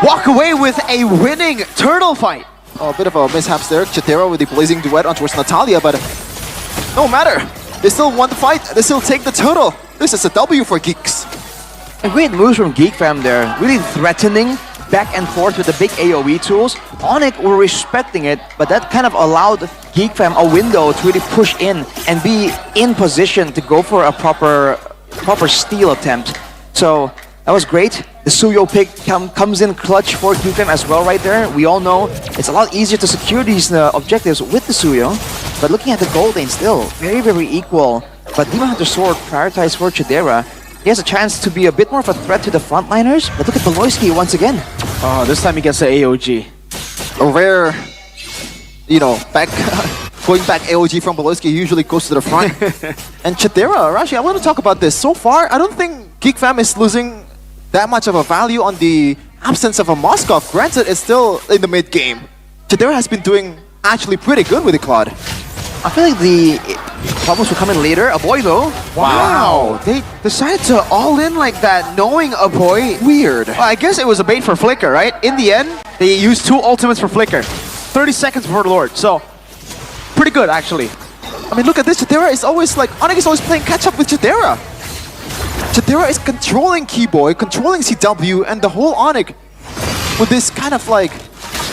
walk away with a winning turtle fight. Oh, a bit of a mishaps there. Chidera with the blazing duet on towards Natalia, but no matter. They still won the fight. They still take the turtle. This is a W for Geeks. A great moves from Geek Fam there, really threatening back and forth with the big AoE tools. Onyx were respecting it, but that kind of allowed Geek Fam a window to really push in and be in position to go for a proper steal attempt. So that was great. The Suyo pick comes in clutch for Geek Fam as well right there. We all know it's a lot easier to secure these objectives with the Suyo, but looking at the gold lane still, very, very equal. But Demon Hunter Sword prioritized for Chidera. He has a chance to be a bit more of a threat to the frontliners, but look at Beloyski once again. Oh, this time he gets the AOG. A rare, going back AOG from Beloyski usually goes to the front. And Chidera, Rashi, I want to talk about this. So far, I don't think Geek Fam is losing that much of a value on the absence of a Moskov. Granted, it's still in the mid game. Chidera has been doing actually pretty good with the Claude. I feel like the problems will come in later. A boy though. Wow, they decided to all in like that, knowing a boy. Weird. Well, I guess it was a bait for Flicker, right? In the end, they used 2 ultimates for Flicker. 30 seconds before the Lord, so pretty good actually. I mean, look at this. Chidera is always like, Onyx is always playing catch up with Chidera. Chadera is controlling Keyboy, controlling CW, and the whole Onyx with this kind of like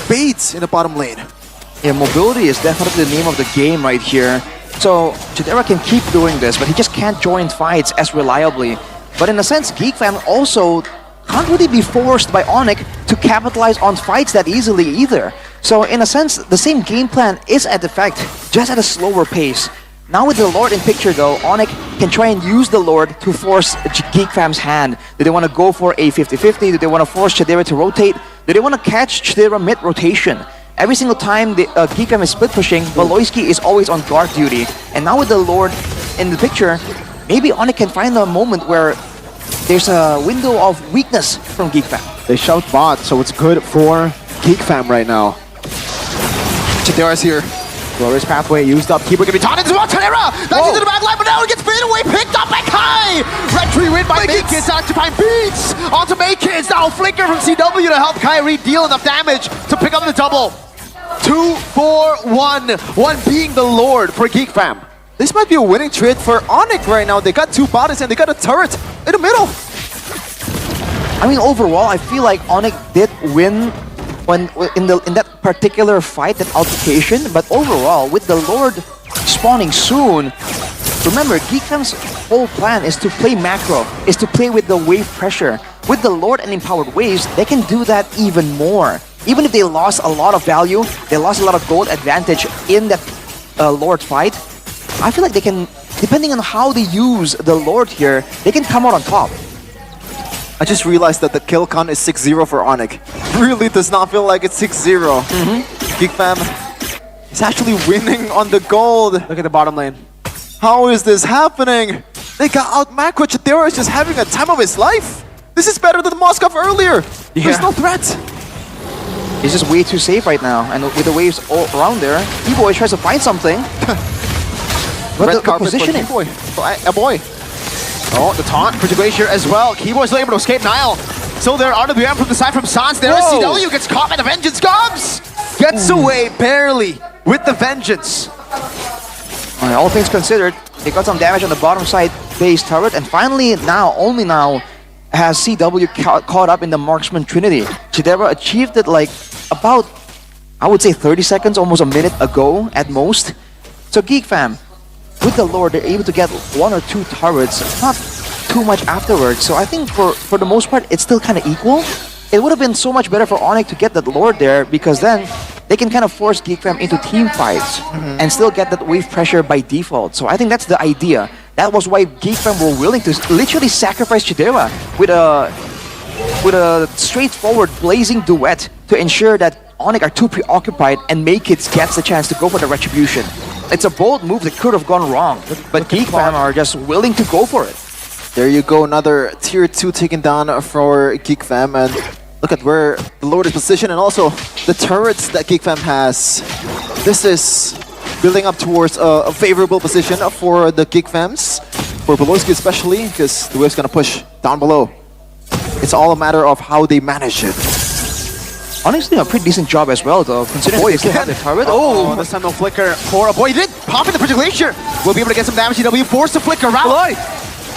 baits in the bottom lane. Yeah, mobility is definitely the name of the game right here. So Chadera can keep doing this, but he just can't join fights as reliably. But in a sense, GeekFam also can't really be forced by Onyx to capitalize on fights that easily either. So in a sense, the same game plan is at effect, just at a slower pace. Now with the Lord in picture though, Onyx can try and use the Lord to force GeekFam's hand. Do they want to go for a 50-50? Do they want to force Chadera to rotate? Do they want to catch Chadera mid-rotation? Every single time the GeekFam is split pushing, Valoisky is always on guard duty. And now with the Lord in the picture, maybe Onyx can find a moment where there's a window of weakness from GeekFam. They shout bot, so it's good for GeekFam right now. Chadera's here. Glorious pathway used up. Keyboard gonna be taught into Chadera! That's into the back line, but now it gets faded away, picked up by Kai! Retry win by Makekids, occupying beats! Onto Makekids, now flicker from CW to help Kyrie deal enough damage to pick up the double. 2-4-1, one being the Lord for GeekFam. This might be a winning trade for Onyx right now. They got two bodies and they got a turret in the middle. I mean, overall, I feel like Onyx did win when in that particular fight, that altercation. But overall, with the Lord spawning soon, remember, GeekFam's whole plan is to play macro, is to play with the wave pressure. With the Lord and empowered waves, they can do that even more. Even if they lost a lot of value, they lost a lot of gold advantage in that Lord fight, I feel like they can, depending on how they use the Lord here, they can come out on top. I just realized that the kill count is 6-0 for Onyx. Really does not feel like it's 6-0. GeekFam is actually winning on the gold. Look at the bottom lane. How is this happening? They got out macro. Chadera is just having a time of his life. This is better than Moskov earlier. There's no threat. He's just way too safe right now, and with the waves all around there, Keyboy tries to find something. But the positioning. Boy. Oh, the taunt for Glacier as well. Keyboy's able to escape Nile. So there, RWM from the side from Sans. There is CW, gets caught by the Vengeance Gobs. Gets away barely with the Vengeance. All things considered, they got some damage on the bottom side base turret, and finally now, only now, has CW caught up in the Marksman Trinity. Chadera achieved it like about, I would say 30 seconds, almost a minute ago at most. So GeekFam, with the Lord, they're able to get 1 or 2 turrets, not too much afterwards. So I think for the most part, it's still kind of equal. It would have been so much better for Onyx to get that Lord there, because then they can kind of force GeekFam into team fights and still get that wave pressure by default. So I think that's the idea. That was why GeekFam were willing to literally sacrifice Chadera with a straightforward blazing duet to ensure that Onyx are too preoccupied and Makekids gets the chance to go for the retribution. It's a bold move that could have gone wrong, but GeekFam are just willing to go for it. There you go, another tier 2 taken down for GeekFam, and look at where the Lord is positioned and also the turrets that GeekFam has. This is building up towards a favorable position for the GeekFams, for Valoisky especially, because the wave's gonna push down below. It's all a matter of how they manage it. Honestly, a pretty decent job as well, though, considering they still have the turret. Oh, this time no flicker for a boy. He did pop in the Glacier. Will be able to get some damage. CW forced to flicker around.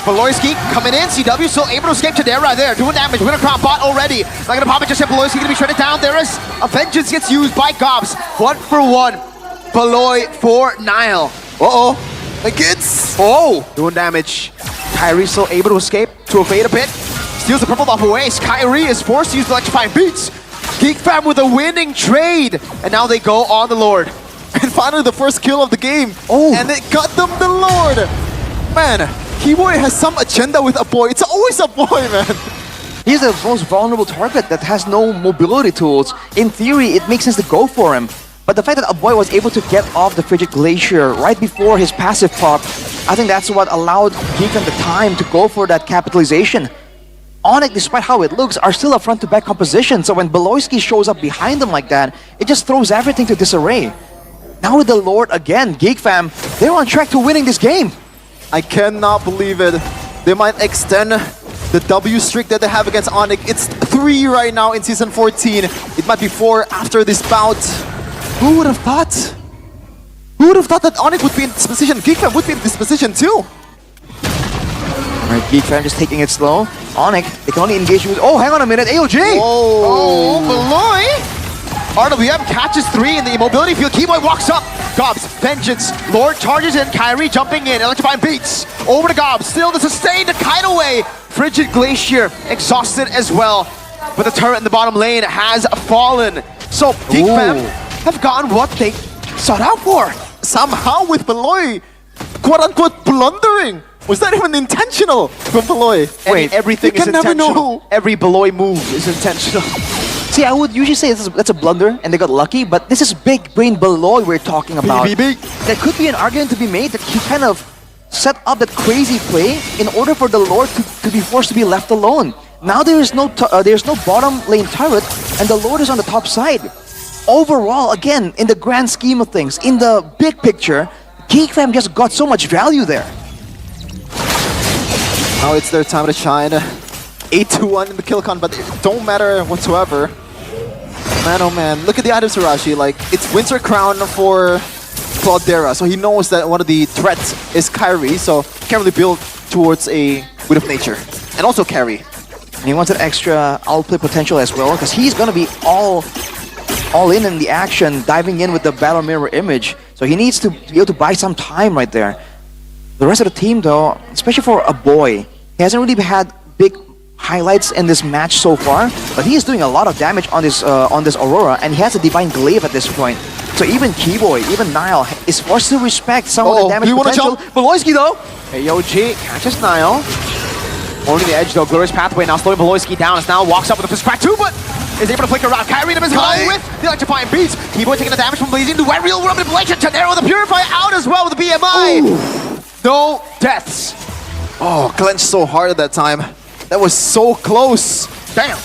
Valoisky coming in. CW still able to escape Chadera there, doing damage. Winner Crown bot already. Not gonna pop it just yet. Valoisky gonna be shredded down. There is a Vengeance gets used by Gobs. 1 for 1. Valoy for Nile. The kids! Doing damage. Kyrie still able to escape to evade a bit. Steals the purple buff away. Kyrie is forced to use the electrifying beats. GeekFam with a winning trade. And now they go on the Lord. And finally the first kill of the game. And it got them the Lord. Man, Keyboy has some agenda with a boy. It's always a boy, man. He's the most vulnerable target that has no mobility tools. In theory, it makes sense to go for him. But the fact that a boy was able to get off the Frigid Glacier right before his passive pop, I think that's what allowed GeekFam the time to go for that capitalization. Onyx, despite how it looks, are still a front-to-back composition, so when Valoisky shows up behind them like that, it just throws everything to disarray. Now with the Lord again, GeekFam, they're on track to winning this game. I cannot believe it. They might extend the W streak that they have against Onyx. It's 3 right now in Season 14. It might be 4 after this bout. Who would have thought? Who would have thought that Onyx would be in this position? GeekFam would be in this position too. Alright, Geek Fam just taking it slow. Onyx, they can only engage with... Oh, hang on a minute, AOG! Oh, Beloy! RWM catches 3 in the immobility field. Keyboy walks up. Gobs, Vengeance. Lord charges in. Kyrie jumping in. Electrifying beats. Over to Gobs. Still the sustain to kite away. Frigid Glacier exhausted as well. But the turret in the bottom lane has fallen. So Geek Fam have gotten what they sought out for. Somehow with Beloy, quote-unquote blundering. Was that even intentional from Beloy? Wait, everything you is can never intentional. know. Every Beloy move is intentional. See, I would usually say that's a blunder and they got lucky, but this is big brain Beloy we're talking about. BBB. There could be an argument to be made that he kind of set up that crazy play in order for the Lord to be forced to be left alone. Now there's no bottom lane turret and the Lord is on the top side. Overall, again, in the grand scheme of things, in the big picture, Geek Fam just got so much value there. Now it's their time to shine. 8-1 in the kill count, but it don't matter whatsoever. Man, oh man, look at the items, Arashi. Like, it's Winter Crown for Cloudera, so he knows that one of the threats is Kyrie, so can't really build towards a Wind of Nature. And also carry. And he wants an extra outplay potential as well, because he's gonna be all in the action, diving in with the Battle Mirror image. So he needs to be able to buy some time right there. The rest of the team though, especially for a boy, he hasn't really had big highlights in this match so far, but he is doing a lot of damage on this Aurora, and he has a Divine Glaive at this point. So even Keyboy, even Nile is forced to respect some of the damage do you wanna potential. jump? Beloyski though, AOG catches Nile. Holding the edge though, Glorious Pathway now slowing Beloyski down as now walks up with a fist crack too, but is able to flick around. Kyrie in his along with the electrifying beats. Keyboy taking the damage from Blazing to wet real world manipulation. Tadero the Purify out as well with the BMI. Ooh. No deaths. Oh, clenched so hard at that time. That was so close. Damn.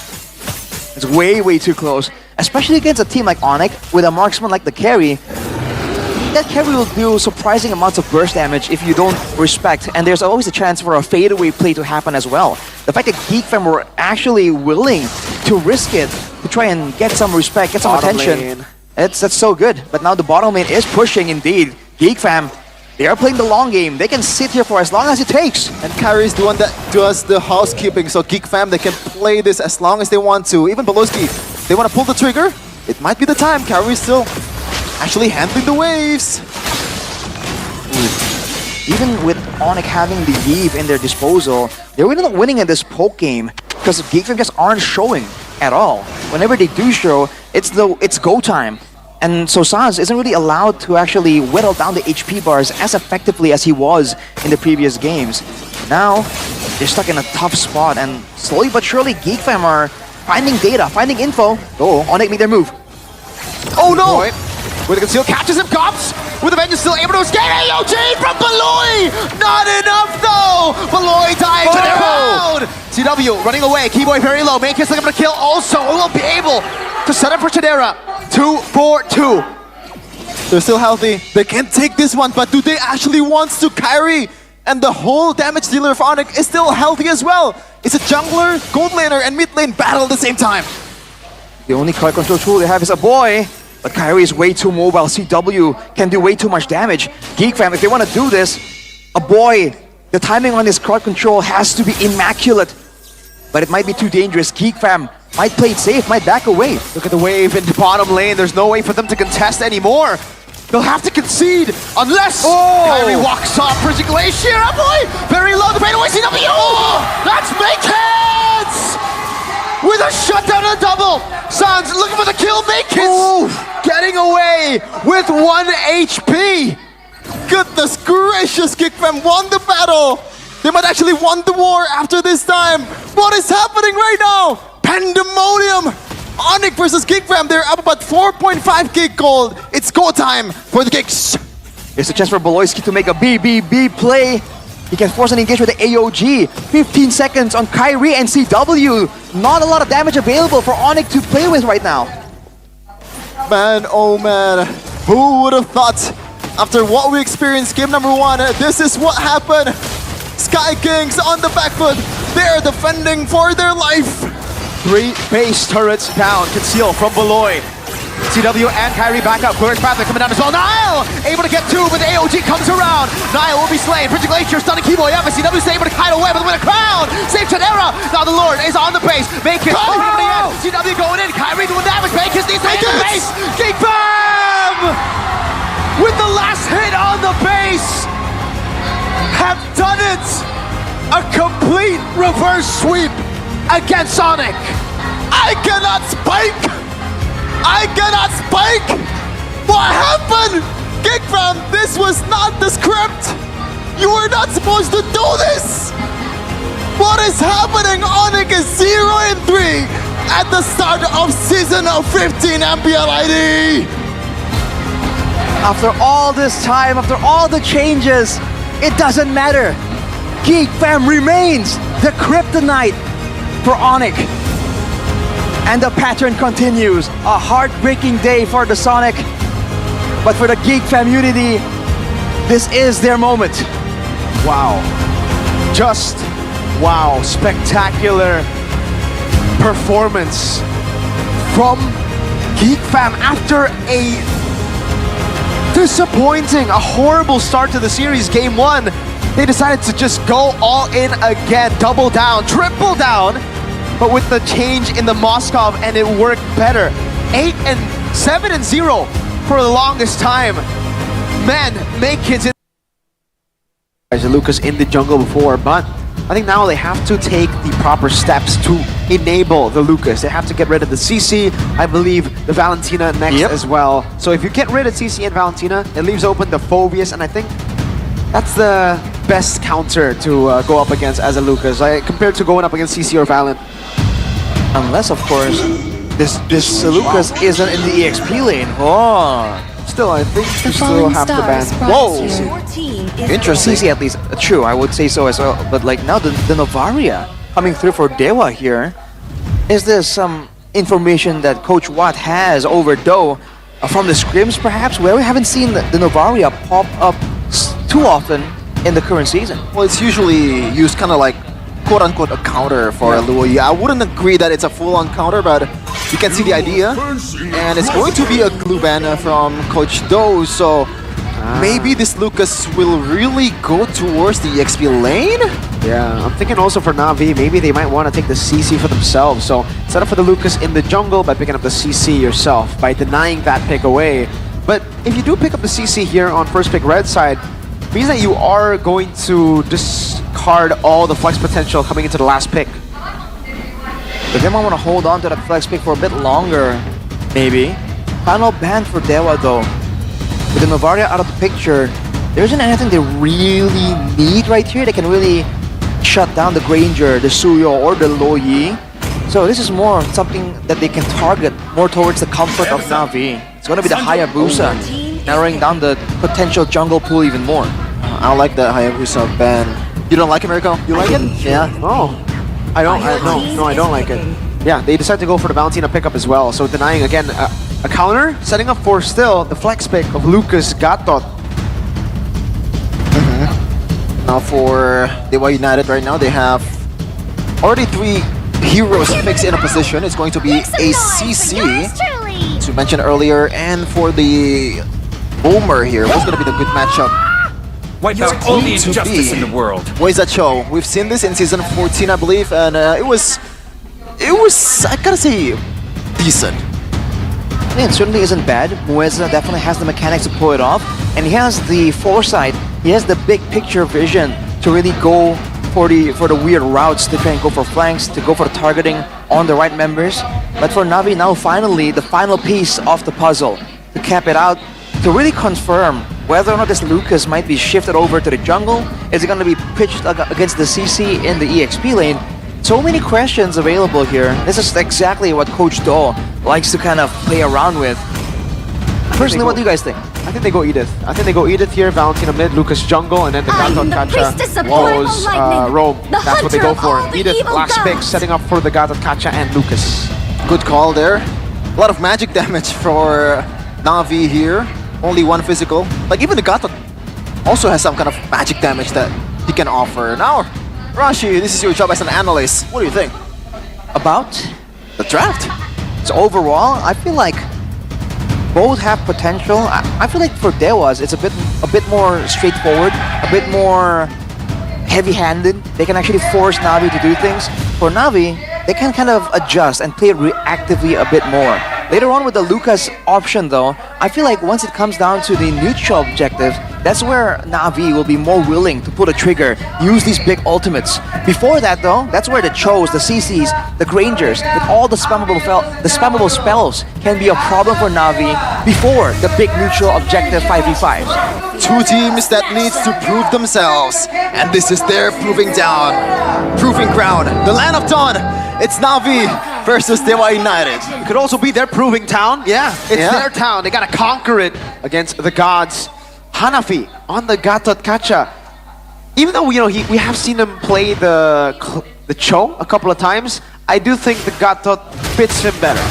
it's way too close. Especially against a team like Onyx with a marksman like the carry. That carry will do surprising amounts of burst damage if you don't respect, and there's always a chance for a fadeaway play to happen as well. The fact that Geek Fam were actually willing to risk it to try and get some respect, get some Bottom attention, lane. that's so good. But now the bottom lane is pushing indeed. Geek Fam, they are playing the long game. They can sit here for as long as it takes. And Kyrie's the one that does the housekeeping, so Geek Fam, they can play this as long as they want to. Even Beloski, they want to pull the trigger. It might be the time. Kyrie's still actually handling the waves. Even with Onyx having the Eve in their disposal, they're really not winning in this poke game because Geek Fam just aren't showing at all. Whenever they do show, it's go time. And so Sans isn't really allowed to actually whittle down the HP bars as effectively as he was in the previous games. Now, they're stuck in a tough spot, and slowly but surely Geek Fam are finding data, finding info. Oh, Onyx made their move. Oh no! With the conceal catches him, Cops! With the Vengeance still able to escape. AOG from Beloy! Not enough though! Beloy dying to the crowd! CW running away, Keyboy very low. Main Kiss looking for the kill also. Will be able to set up for Chidera. 2-4-2. They're still healthy. They can take this one, but do they actually want to? Kyrie and the whole damage dealer of Onyx is still healthy as well. It's a jungler, gold laner, and mid lane battle at the same time. The only card control tool they have is a boy. But Kyrie is way too mobile. CW can do way too much damage. Geek Fam, if they want to do this, a boy, the timing on this card control has to be immaculate. But it might be too dangerous. Geek Fam might play it safe, might back away. Look at the wave into bottom lane. There's no way for them to contest anymore. They'll have to concede unless Kyrie walks off. Frigid Glacier, oh boy! Very low, the fadeaway CW! That's Make Hits! With a shutdown and a double! Sans looking for the kill, Make Hits! Getting away with 1 HP! Goodness gracious, Geek Fam won the battle! They might actually won the war after this time! What is happening right now? Pandemonium! Onyx versus Geek Fam, they're up about 4.5 gig gold. It's go time for the Geeks. Here's a chance for Beloyski to make a BBB play. He can force an engagement with the AOG. 15 seconds on Kyrie and CW. Not a lot of damage available for Onyx to play with right now. Man, oh man, who would have thought after what we experienced game number 1, this is what happened. Sky Kings on the back foot. They're defending for their life. 3 base turrets down, conceal from Beloy. CW and Kyrie back up. Glorious Path, they're coming down as well. Nile able to get two, but the AOG comes around. Nile will be slain. Bridget Glacier stunning Keyboy up. CW is able to kite away, but with a crown. Save Chadera. Now the Lord is on the base. Make it over the end. CW going in. Kyrie doing damage. Make it needs to hit the base. Geek Fam with the last hit on the base have done it. A complete reverse sweep against Sonic. I cannot spike! I cannot spike! What happened? Geekfam, this was not the script! You were not supposed to do this! What is happening? Onyx is 0-3 at the start of season of 15 MPL ID! After all this time, after all the changes, it doesn't matter. Geek Fam remains the kryptonite for Onyx. And the pattern continues. A heartbreaking day for the Sonic. But for the Geek Fam unity, this is their moment. Wow. Just wow. Spectacular performance from Geek Fam after a disappointing, a horrible start to the series. Game 1, they decided to just go all in again, double down, triple down. But with the change in the Moskov, and it worked better. 7-0 for the longest time. Man, make kids in. Lucas in the jungle before, but I think now they have to take the proper steps to enable the Lucas. They have to get rid of the CC, I believe the Valentina next as well. So if you get rid of CC and Valentina, it leaves open the Phobius, and I think that's the best counter to go up against as a Lucas, compared to going up against CC or Valent. Unless, of course, this Lucas isn't in the EXP lane. Oh. Still, I think you still have to ban. Whoa! Interesting. CC at least. True, I would say so as well. But like now, the Novaria coming through for Dewa here. Is there some information that Coach Watt has over Do from the scrims, perhaps, where we haven't seen the Novaria pop up too often in the current season? Well, it's usually used kind of like quote-unquote a counter for Luoyi. I wouldn't agree that it's a full-on counter, but you can see the idea. And it's going to be a glue ban from Coach Do, so maybe this Lucas will really go towards the EXP lane? Yeah, I'm thinking also for Na'Vi, maybe they might want to take the CC for themselves. So set up for the Lucas in the jungle by picking up the CC yourself, by denying that pick away. But if you do pick up the CC here on first pick red side, means that you are going to discard all the flex potential coming into the last pick. But they might want to hold on to that flex pick for a bit longer, maybe. Final ban for Dewa though. With the Novaria out of the picture, there isn't anything they really need right here. They can really shut down the Granger, the Suyo, or the Luoyi. So this is more something that they can target more towards the comfort of Na'Vi. It's going to be the Hayabusa, narrowing down the potential jungle pool even more. I like the Hayabusa ban. You don't like it, Mirko? You like it? Yeah. Oh, I don't. No, I don't like it. Yeah, they decided to go for the Valentina pickup as well. So denying again a counter, setting up for still the flex pick of Lucas Gatot. Now for Dewa United right now, they have already 3 heroes fixed in a position. It's going to be a CC, as we mentioned earlier, and for the Boomer here, what's going to be the good matchup? Wipe out all the injustice in the world. What is that show? We've seen this in season 14, I believe, and it was, I gotta say, decent. Yeah, it certainly isn't bad. Mueza definitely has the mechanics to pull it off, and he has the foresight, he has the big picture vision to really go for the weird routes, to try and go for flanks, to go for the targeting on the right members. But for Na'Vi now, finally, the final piece of the puzzle to cap it out, to really confirm whether or not this Lucas might be shifted over to the jungle. Is it going to be pitched against the CC in the EXP lane? So many questions available here. This is exactly what Coach Do likes to kind of play around with. Personally, what do you guys think? I think they go Edith. I think they go Edith here, Valentina mid, Lucas jungle, and then the Gatot Kacha walls roam. That's what they go for. Edith last pick, setting up for the Gatot Kacha and Lucas. Good call there. A lot of magic damage for Na'Vi here. Only 1 physical. Like even the Gatot also has some kind of magic damage that he can offer. Now, Rashi, this is your job as an analyst. What do you think About the draft? so overall, I feel like both have potential. I feel like for Dewas, it's a bit more straightforward, a bit more heavy-handed. They can actually force Na'Vi to do things. For Na'Vi, they can kind of adjust and play reactively a bit more. Later on with the Lucas option though, I feel like once it comes down to the neutral objective, that's where Na'Vi will be more willing to pull a trigger, use these big ultimates. Before that though, that's where the Chos, the CCs, the Grangers, with all the spammable spells can be a problem for Na'Vi before the big neutral objective 5v5s. Two teams that needs to prove themselves, and this is their proving ground. The land of dawn. It's Na'Vi versus Dewa United. It could also be their proving town. Yeah, it's their town. They gotta conquer it against the gods. Hanafi on the Gatot Kacha. Even though we have seen him play the Cho a couple of times, I do think the Gatot fits him better.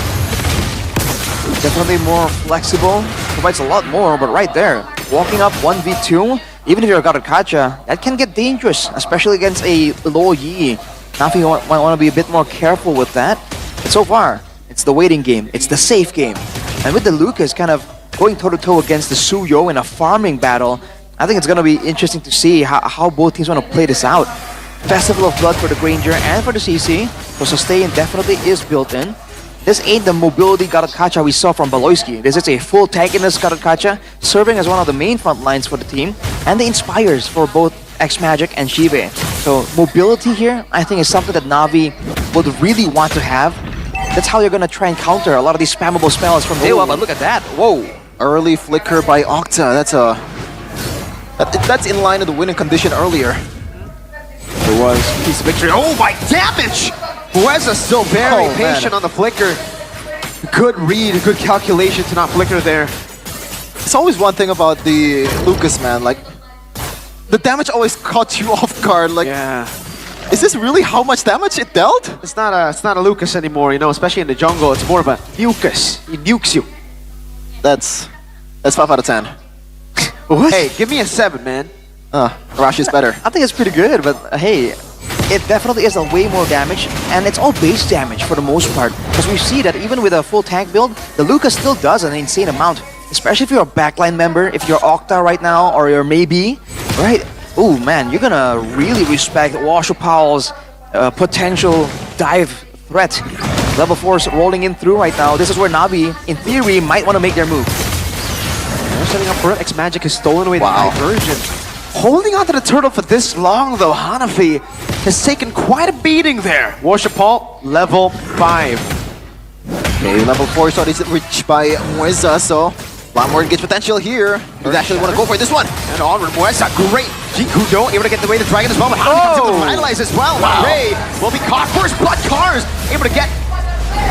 Definitely more flexible, provides a lot more, but right there, walking up 1v2, even if you're a Gatot Kacha, that can get dangerous, especially against a low Yi. Na'Vi might want to be a bit more careful with that. But so far, it's the waiting game, it's the safe game. And with the Lucas kind of going toe-to-toe against the Suyo in a farming battle, I think it's going to be interesting to see how both teams want to play this out. Festival of Blood for the Granger and for the CC, so sustain definitely is built in. This ain't the mobility Gatot Kacha we saw from Baloyski. This is a full tankiness Gatot Kacha, serving as one of the main front lines for the team, and the inspires for both X-Magic and Shive. So mobility here, I think, is something that Na'Vi would really want to have. That's how you're going to try and counter a lot of these spammable spells from Dewa, but look at that. Whoa. Early flicker by Octa. That's in line with the winning condition earlier. It was a piece of victory. Oh my damage! Mueza still very patient on the flicker. Good read, good calculation to not flicker there. It's always one thing about the Lucas, man. Like, the damage always caught you off guard. Like, is this really how much damage it dealt? It's not a Lucas anymore, especially in the jungle. It's more of a Mucus. He nukes you. That's 5 out of 10. Hey, give me a 7, man. Arashi is better. I think it's pretty good, but hey, it definitely is a way more damage, and it's all base damage for the most part. Because we see that even with a full tank build, the Lucas still does an insane amount. Especially if you're a backline member, if you're Octa right now, or you're maybe, right? Oh man, you're gonna really respect Washu Powell's potential dive threat. Level 4's rolling in through right now. This is where Na'Vi, in theory, might want to make their move. They're setting up for it. X-Magic has stolen away the diversion. Holding onto the turtle for this long, though, Hanafi has taken quite a beating there. Worshipal, level 5. Okay, level 4 is already reached by Mueza, so a lot more engaged potential here. He's actually want to go for this one. And onward, Mueza, great. Jikudo able to get the way to Dragon as well, but Hanafi comes in to revitalize as well. Ray will be caught first, but Cars able to get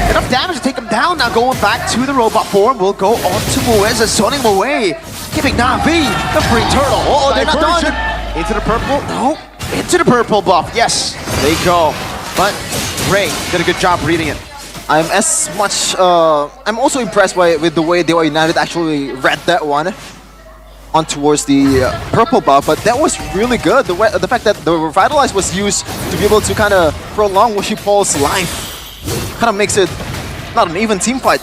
enough damage to take him down. Now going back to the robot form, will go on to Mueza, zoning him away. Giving Na'Vi the free turtle. Oh, they're not done. Into the purple. No. Into the purple buff. Yes. They go. But Ray did a good job reading it. I'm I'm also impressed with the way Dewa United actually read that one on towards the purple buff, but that was really good. The fact that the Revitalize was used to be able to kind of prolong Worshipal's life kind of makes it not an even team fight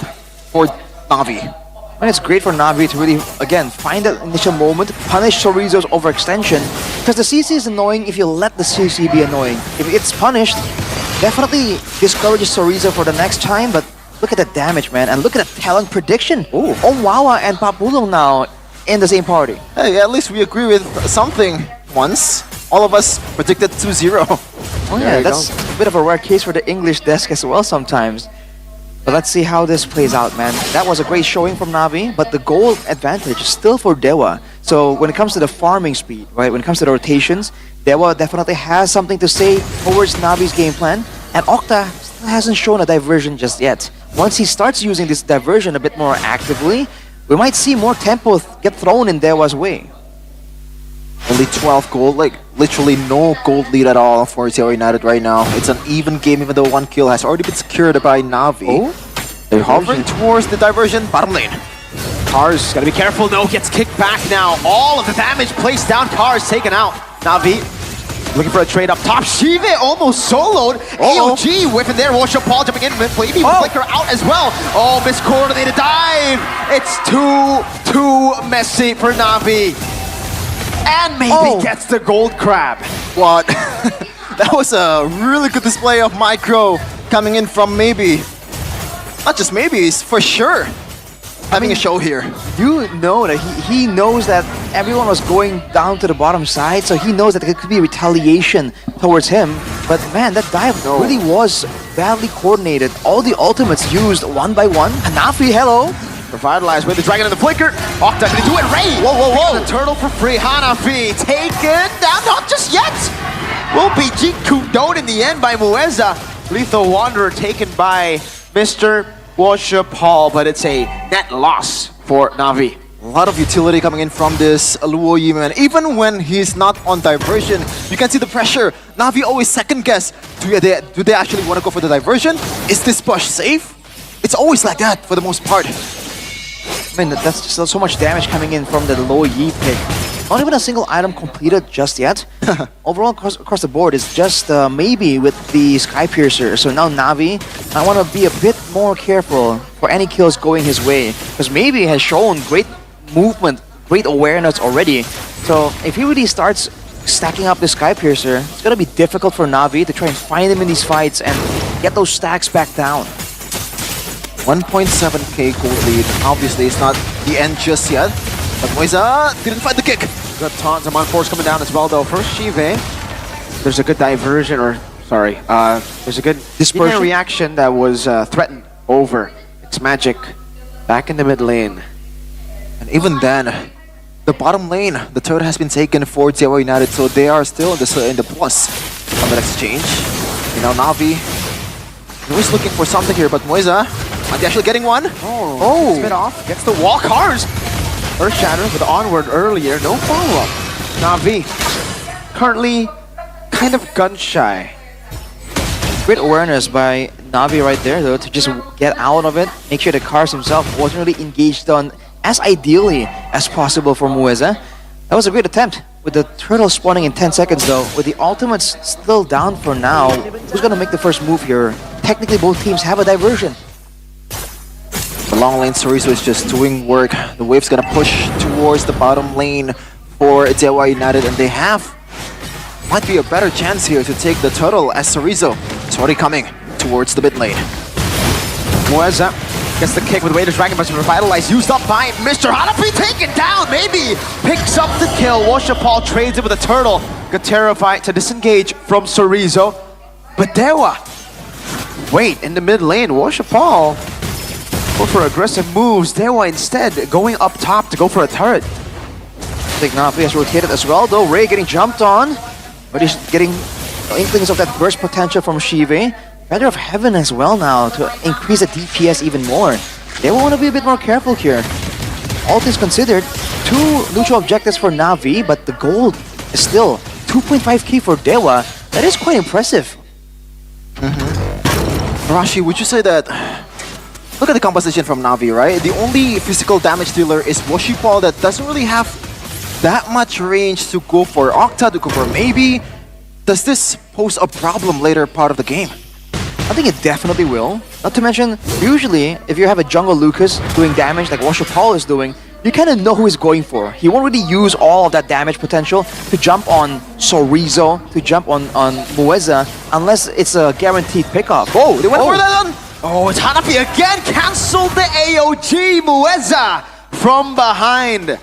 for Na'Vi. And it's great for Na'Vi to really, again, find that initial moment, punish Chorizo's overextension, because the CC is annoying if you let the CC be annoying. If it's punished, definitely discourages Chorizo for the next time, but look at the damage, man, and look at the talent prediction. Ooh. Onwawa and Papulong now in the same party. Hey, at least we agree with something once. All of us predicted 2-0. Oh yeah, that's a bit of a rare case for the English desk as well sometimes. But let's see how this plays out, man. That was a great showing from Na'Vi, but the goal advantage is still for Dewa. So when it comes to the farming speed, right, when it comes to the rotations, Dewa definitely has something to say towards Na'Vi's game plan, and Octa still hasn't shown a diversion just yet. Once he starts using this diversion a bit more actively, we might see more tempo get thrown in Dewa's way. Only 12 gold, like literally no gold lead at all for Dewa United right now. It's an even game even though one kill has already been secured by Na'Vi. Oh? They're hovering towards the diversion bottom lane. Cars gotta be careful, no, gets kicked back now. All of the damage placed down, Cars taken out. Na'Vi Looking for a trade up top. Shive almost soloed. AOG whipping there. Worship Paul jumping in. Maybe flicker out as well. Oh, miscoordinated dive. It's too messy for Na'Vi. And maybe gets the gold crab. What? That was a really good display of micro coming in from maybe. Not just maybe, it's for sure having a show here. You know that he knows that everyone was going down to the bottom side, so he knows that there could be retaliation towards him. But man, that dive really was badly coordinated. All the ultimates used one by one. Hanafi, hello. Revitalized with the dragon and the flicker. Octa gonna do it. Ray! Whoa. The turtle for free. Hanafi taken down. Not just yet. Will be Jikudoed in the end by Mueza. Lethal Wanderer taken by Mr. Worship Hall, but it's a net loss for Na'Vi. A lot of utility coming in from this Luo Yi, man. Even when he's not on diversion, you can see the pressure. Na'Vi always second guess. Do they actually want to go for the diversion? Is this push safe? It's always like that for the most part. I mean, that's just so much damage coming in from the Luo Yi pick. Not even a single item completed just yet. Overall, across the board, it's just maybe with the Sky Piercer. So now Na'Vi, I want to be a bit more careful for any kills going his way. Because maybe has shown great movement, great awareness already. So if he really starts stacking up the Sky Piercer, it's going to be difficult for Na'Vi to try and find him in these fights and get those stacks back down. 1.7k gold lead. Obviously, it's not the end just yet. But Moisa didn't find the kick. Got tons of force coming down as well, though. First, Shive. There's a good diversion, there's a good dispersion reaction that was threatened over. It's Magic back in the mid lane. And even then, the bottom lane, the turret has been taken for Dewa United, so they are still in the plus of that exchange. You know, Na'Vi always looking for something here, but Moisa might be actually getting one. Oh, spin off. Gets the wall cars. Earth Shatter with the onward earlier, no follow-up. Na'Vi currently kind of gun-shy. Great awareness by Na'Vi right there, though, to just get out of it. Make sure the Cars himself wasn't really engaged on as ideally as possible for Mueza. That was a great attempt. With the turtle spawning in 10 seconds, though, with the ultimates still down for now, who's gonna make the first move here? Technically, both teams have a diversion. The long lane Sorizo is just doing work. The wave's gonna push towards the bottom lane for Dewa United, and they might be a better chance here to take the turtle as Sorizo is already coming towards the mid lane. Mueza gets the kick with Wader's Dragon Punch revitalized, used up by Mr. Hanafi, taken down, maybe picks up the kill. Worship Paul trades it with a turtle. Got terrified to disengage from Sorizo. But Dewa, wait, in the mid lane, Worship Paul go for aggressive moves. Dewa instead going up top to go for a turret. I think Na'Vi has rotated as well, though. Ray getting jumped on, but he's getting inklings of that burst potential from Shive. Feather of Heaven as well now to increase the DPS even more. They will want to be a bit more careful here. All things considered, 2 neutral objectives for Na'Vi, but the gold is still 2.5k for Dewa. That is quite impressive. Rashi, would you say that... Look at the composition from Na'Vi, right? The only physical damage dealer is Woshipal that doesn't really have that much range to go for Octa, to go for maybe. Does this pose a problem later part of the game? I think it definitely will. Not to mention, usually, if you have a jungle Lucas doing damage like Woshipal is doing, you kind of know who he's going for. He won't really use all of that damage potential to jump on Sorizo, to jump on Mueza, unless it's a guaranteed pickup. Oh, they went for that one! Oh, it's Hanafi again! Cancelled the AOG! Mueza from behind.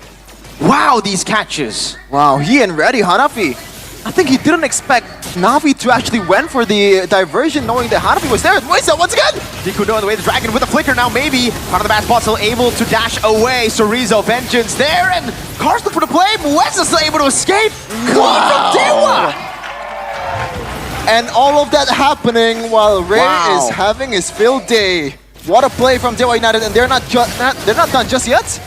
Wow, these catches. Wow, he and ready Hanafi. I think he didn't expect Na'Vi to actually went for the diversion knowing that Hanafi was there. Moisa once again! Jikudo on the way, the dragon with a flicker now maybe. Part of the bad spot still able to dash away. Sorizo, Vengeance there, and Cars look for the play. Mueza still able to escape. Clean from Dewa! And all of that happening while Ray is having his field day. What a play from Dewa United, and they're not done just yet.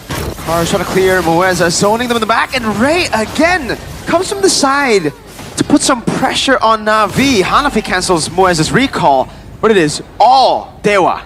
Cars trying to clear Mueza, zoning them in the back, and Ray again comes from the side to put some pressure on Na'Vi. Hanafi cancels Mueza's recall, but it is all Dewa.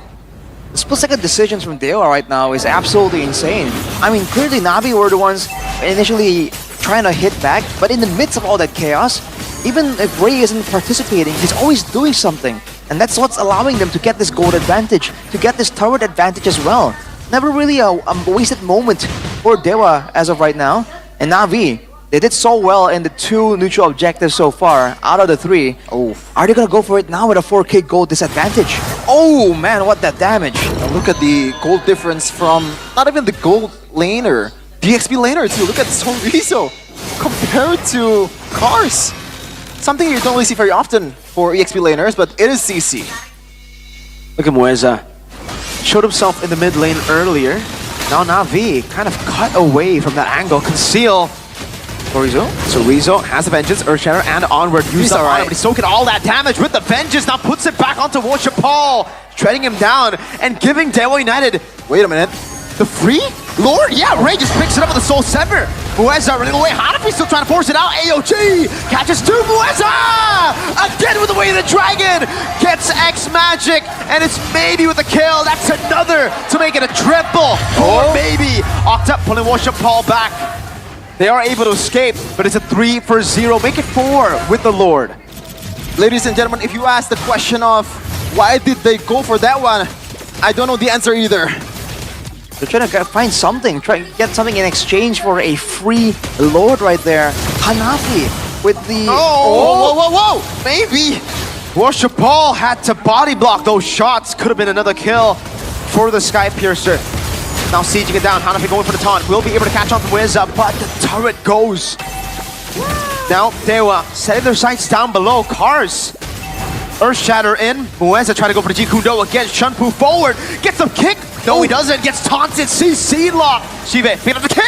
The split-second decisions from Dewa right now is absolutely insane. I mean, clearly Na'Vi were the ones initially trying to hit back, but in the midst of all that chaos, even if Ray isn't participating, he's always doing something. And that's what's allowing them to get this gold advantage, to get this turret advantage as well. Never really a wasted moment for Dewa as of right now. And Na'Vi, they did so well in the 2 neutral objectives so far, out of the 3. Oh, Are they gonna go for it now with a 4k gold disadvantage? Oh man, what that damage! now look at the gold difference from not even the gold laner, the XP laner too. Look at Sorizo compared to Cars. Something you don't really see very often for EXP laners, but it is CC. Look at Mueza. Showed himself in the mid lane earlier. Now Na'Vi kind of cut away from that angle. Conceal. Sorizo has the Vengeance, Earthshatter, and Onward. Used up on him, but he's soaking all that damage with the Vengeance. Now puts it back onto Washapal, treading him down and giving Dewa United. Wait a minute. The free? Lord? Yeah, Ray just picks it up with the Soul Sever. Mueza running away. Hanafi still trying to force it out. AOG catches 2. Mueza! Again with the way of the dragon. Gets X Magic, and it's maybe with a kill. That's another to make it a triple. Or maybe Octa pulling Washapal back. They are able to escape, but it's a 3-for-0. Make it 4 with the Lord. Ladies and gentlemen, if you ask the question of why did they go for that one, I don't know the answer either. They're trying to find something, try to get something in exchange for a free Lord right there. Hanafi with the... Whoa! Maybe Washapal had to body block those shots. Could have been another kill for the Sky Piercer. Now sieging it down. Hanafi going for the taunt. Will be able to catch on to Wizza, but the turret goes. Now Dewa setting their sights down below. Cars. Earthshatter in. Mueza trying to go for the Jikundo again. Shunpu forward. Gets a kick. No, he doesn't. Gets taunted. CC lock. Shive picking up the kill.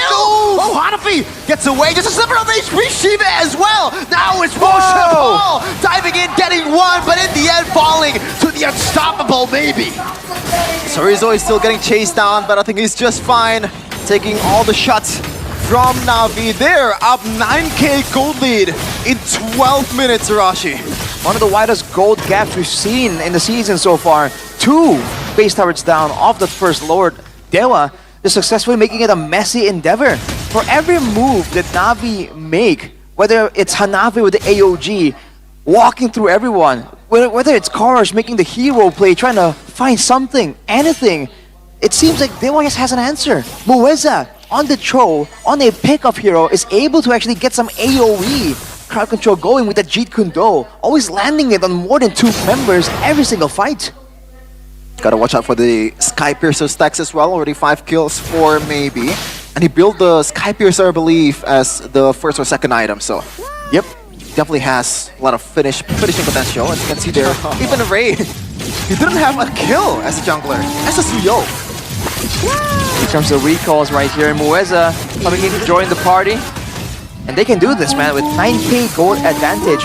Oh, Hanafi gets away. Just a sliver of HP. Shive as well. Now it's Washapal diving in, getting one, but in the end falling to the unstoppable maybe. Sorizo is still getting chased down, but I think he's just fine. Taking all the shots from Na'Vi. They're up 9k gold lead in 12 minutes, Arashi. One of the widest gold gaps we've seen in the season so far. 2 base turrets down off the first Lord. Dewa is successfully making it a messy endeavor. For every move that Na'Vi make, whether it's Hanafi with the AOG, walking through everyone, whether it's Cars making the hero play, trying to find something, anything, it seems like Dewa just has an answer. Mueza on the throw, on a pick-up hero, is able to actually get some AoE crowd control going with the Jeet Kundo, always landing it on more than 2 members every single fight. Gotta watch out for the Sky Piercer stacks as well. Already 5 kills for maybe. And he built the Sky Piercer, I believe, as the first or second item. So, yep, definitely has a lot of finishing potential. As you can see there, even Ray, he didn't have a kill as a jungler, as a Suyo. In terms of recalls right here, Mueza coming in to join the party. And they can do this, man, with 9k gold advantage.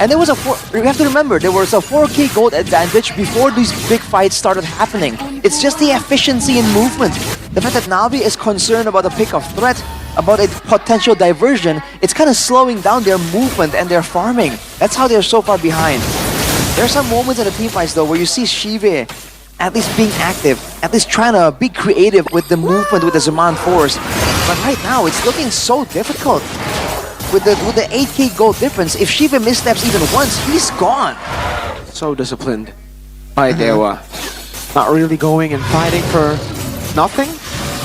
And there was you have to remember, there was a 4k gold advantage before these big fights started happening. It's just the efficiency in movement. The fact that Na'Vi is concerned about a pick of threat, about a potential diversion, it's kind of slowing down their movement and their farming. That's how they're so far behind. There are some moments in the team fights though where you see Shive at least being active, at least trying to be creative with the movement with the Zaman Force. But right now, it's looking so difficult. With the 8k gold difference, if Shiva missteps even once, he's gone. So disciplined by Dewa. Not really going and fighting for nothing.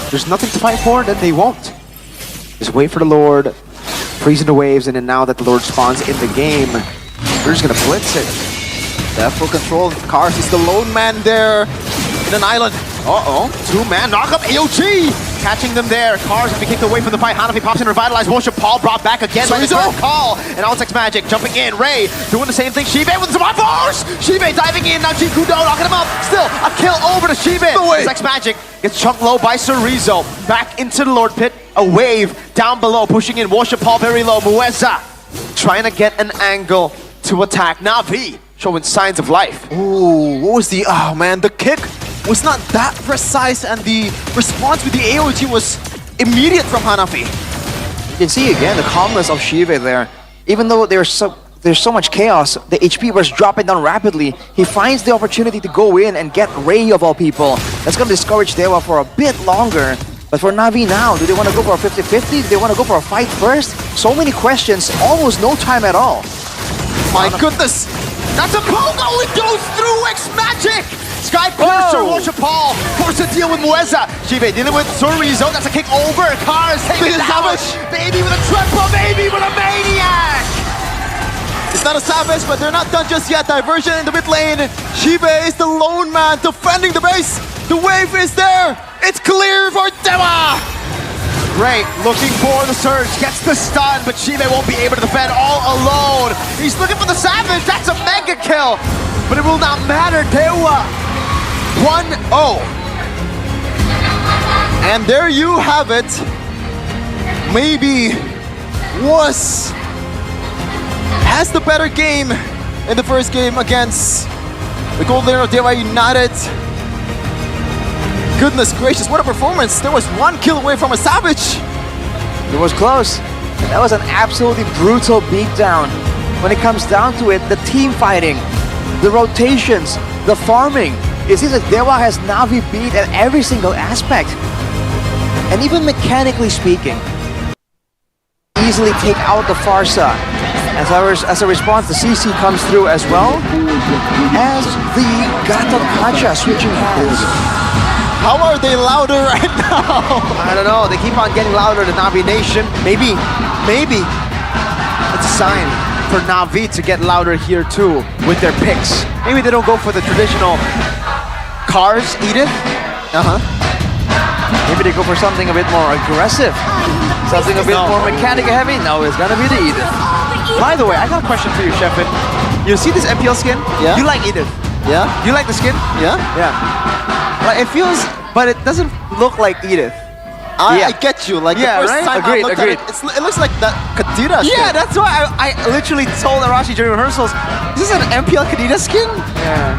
There's nothing to fight for, then they won't. Just wait for the Lord, freezing the waves, and then now that the Lord spawns in the game, they're just gonna blitz it. They have full control. Cars is the lone man there in an island. Uh-oh. 2-man knock-up AOG! Catching them there. Cars have been kicked away from the fight. Hanafi pops in, revitalized. Washapal brought back again by the third call. And Altex Magic jumping in. Ray doing the same thing. Shibe with some force! Shibe diving in. Now Jikudo knocking him up. Still a kill over to Shibe. Altex Magic gets chunked low by Sorizo. Back into the Lord Pit. A wave down below. Pushing in. Washapal very low. Mueza trying to get an angle to attack. Na'Vi showing signs of life. Ooh, what was the... Oh, man, the kick was not that precise, and the response with the AOG was immediate from Hanafi. You can see again the calmness of Shive there. Even though there's so much chaos, the HP was dropping down rapidly. He finds the opportunity to go in and get Ray of all people. That's going to discourage Dewa for a bit longer. But for Na'Vi now, do they want to go for a 50-50? Do they want to go for a fight first? So many questions, almost no time at all. My goodness! That's a pogo! It goes through X-Magic! Sky clears Sir Wachapal, forced to deal with Mueza. Shive dealing with Sorizo, that's a kick over. Cars taking damage. Baby with a triple, baby with a maniac! It's not a savage, but they're not done just yet. Diversion in the mid lane. Shive is the lone man defending the base. The wave is there. It's clear for Dewa. Great, looking for the surge, gets the stun, but Shive won't be able to defend all alone. He's looking for the savage, that's a mega kill. But it will not matter, Dewa 1-0. And there you have it. Maybe has the better game in the first game against the Gold Laner of Dewa United. Goodness gracious, what a performance. There was 1 kill away from a savage. It was close. That was an absolutely brutal beatdown. When it comes down to it, the team fighting, the rotations, the farming, it seems like Dewa has Na'Vi beat at every single aspect. And even mechanically speaking, easily take out the Farsa. As a response, the CC comes through as well as the Gato Kacha switching hands. How are they louder right now? I don't know, they keep on getting louder, the Na'Vi Nation. Maybe it's a sign for Na'Vi to get louder here too with their picks. Maybe they don't go for the traditional cars, Edith. Maybe they go for something a bit more aggressive. Something a bit more mechanic heavy. No, it's gonna be the Edith. By the way, I got a question for you, Sheffin. You see this MPL skin? Yeah. You like Edith? Yeah? You like the skin? Yeah? Yeah. Like it feels, but it doesn't look like Edith. I get you. Like Yeah, the first right? time Agreed, I looked agreed. at it, it looks like that Kadira skin. Yeah, that's why I literally told Arashi during rehearsals, is this an MPL Kadita skin? Yeah.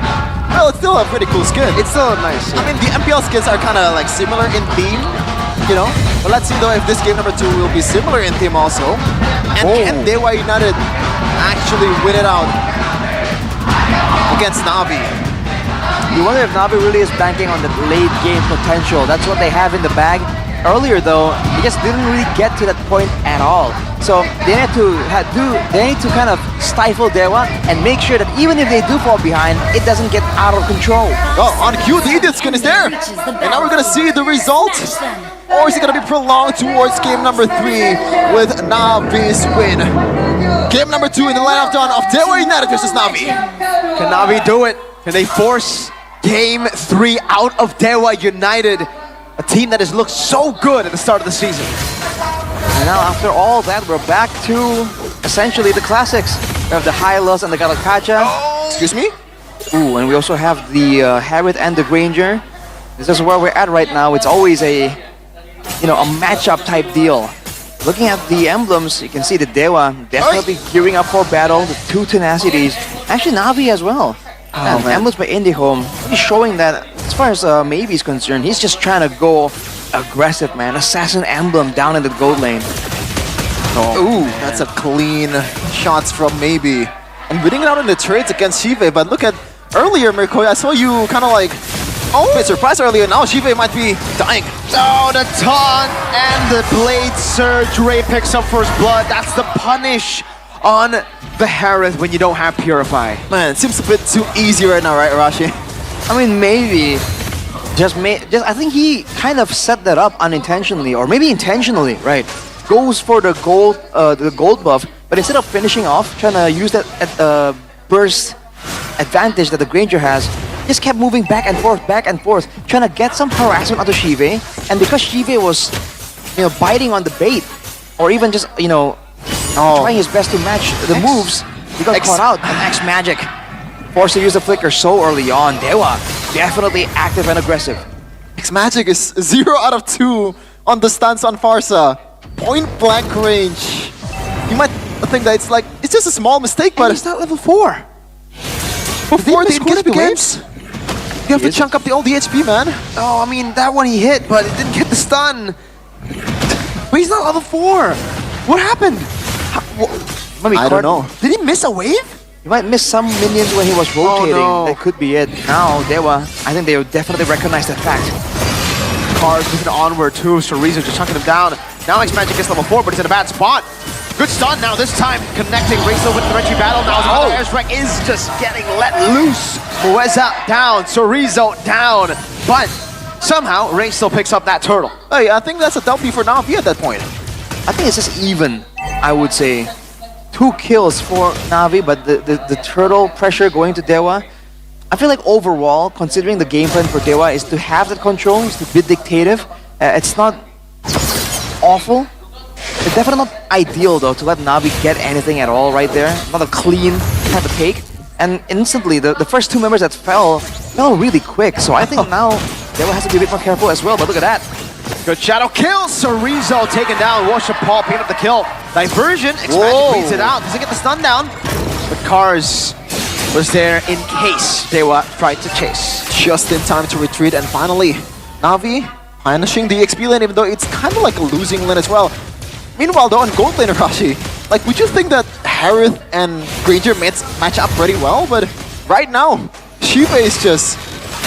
Well, it's still a pretty cool skin. It's still nice. I mean, the MPL skins are kind of like similar in theme, you know? But let's see though if this game number 2 will be similar in theme also. And can Dewa United actually win it out against Na'Vi? You wonder if Na'Vi really is banking on the late game potential. That's what they have in the bag. Earlier though, they just didn't really get to that point at all. So they need to kind of stifle Dewa and make sure that even if they do fall behind, it doesn't get out of control. Oh, on cue, the Edith skin is there. And now we're gonna see the result. Or is it gonna be prolonged towards game number 3 with Na'Vi's win? Game number 2 in the lineup done of Dewa United versus Na'Vi. Can Na'Vi do it? Can they force game 3 out of Dewa United? A team that has looked so good at the start of the season. And now after all that, we're back to essentially the classics. We have the Hylos and the Galakacha. Excuse me? Ooh, and we also have the Harith and the Granger. This is where we're at right now. It's always a matchup type deal. Looking at the emblems, you can see the Dewa definitely gearing up for battle. The 2 tenacities. Actually, Na'Vi as well. And emblems by IndieHome really showing that as far as Maybe is concerned, he's just trying to go aggressive, man. Assassin emblem down in the gold lane. Ooh, that's a clean shots from Maybe. And winning it out in the trades against Shive, but look at earlier, Mirko, I saw you kind of like a bit surprised earlier. Now Shive might be dying. Oh, the taunt and the blade surge. Ray picks up first blood. That's the punish on the Harith when you don't have Purify. Man, it seems a bit too easy right now, right, Arashi? I mean, maybe. I think he kind of set that up unintentionally, or maybe intentionally, right? Goes for the gold buff, but instead of finishing off, trying to use that burst advantage that the Granger has, just kept moving back and forth, trying to get some harassment onto Shive. And because Shive was, biting on the bait, or even just, trying his best to match the moves, he got caught out on X Magic. Forced to use the flicker so early on. Dewa definitely active and aggressive. X Magic is 0 out of 2 on the stance on Farsa. Point blank range. You might think that it's just a small mistake, but He's not level 4. before the engage begins, you have to chunk up the old HP, man. Oh, I mean, that one he hit, but it didn't get the stun. But he's not level 4. What happened? I don't know. Did he miss a wave? He might miss some minions when he was rotating. no. That could be it. Now, Dewa, I think they will definitely recognize that fact. Cars moving onward too. Chorizo just chunking him down. Now X-Magic gets level 4, but he's in a bad spot. Good stun now, this time connecting Rayso with the Reggie battle. Now another airstrike is just getting let loose. Mueza down, Chorizo down. But somehow, Ray still picks up that turtle. Hey, I think that's a W for Na'Vi at that point. I think it's just even, I would say. 2 kills for Na'Vi, but the turtle pressure going to Dewa. I feel like overall, considering the game plan for Dewa is to have that control, is to be dictative. It's not awful. It's definitely not ideal though to let Na'Vi get anything at all right there. Not a clean type of take. And instantly, the first 2 members that fell really quick. So I think now Dewa has to be a bit more careful as well, but look at that. Good shadow kill. Chorizo taken down. Worship Paul picking up the kill. Diversion. X-Magic beats it out. Doesn't get the stun down. But Cars was there in case Dewa tried to chase. Just in time to retreat, and finally, Na'Vi punishing the XP lane, even though it's kind of like a losing lane as well. Meanwhile, though, on gold lane, Arashi, like, would you think that Harith and Granger match up pretty well? But right now, Shiva is just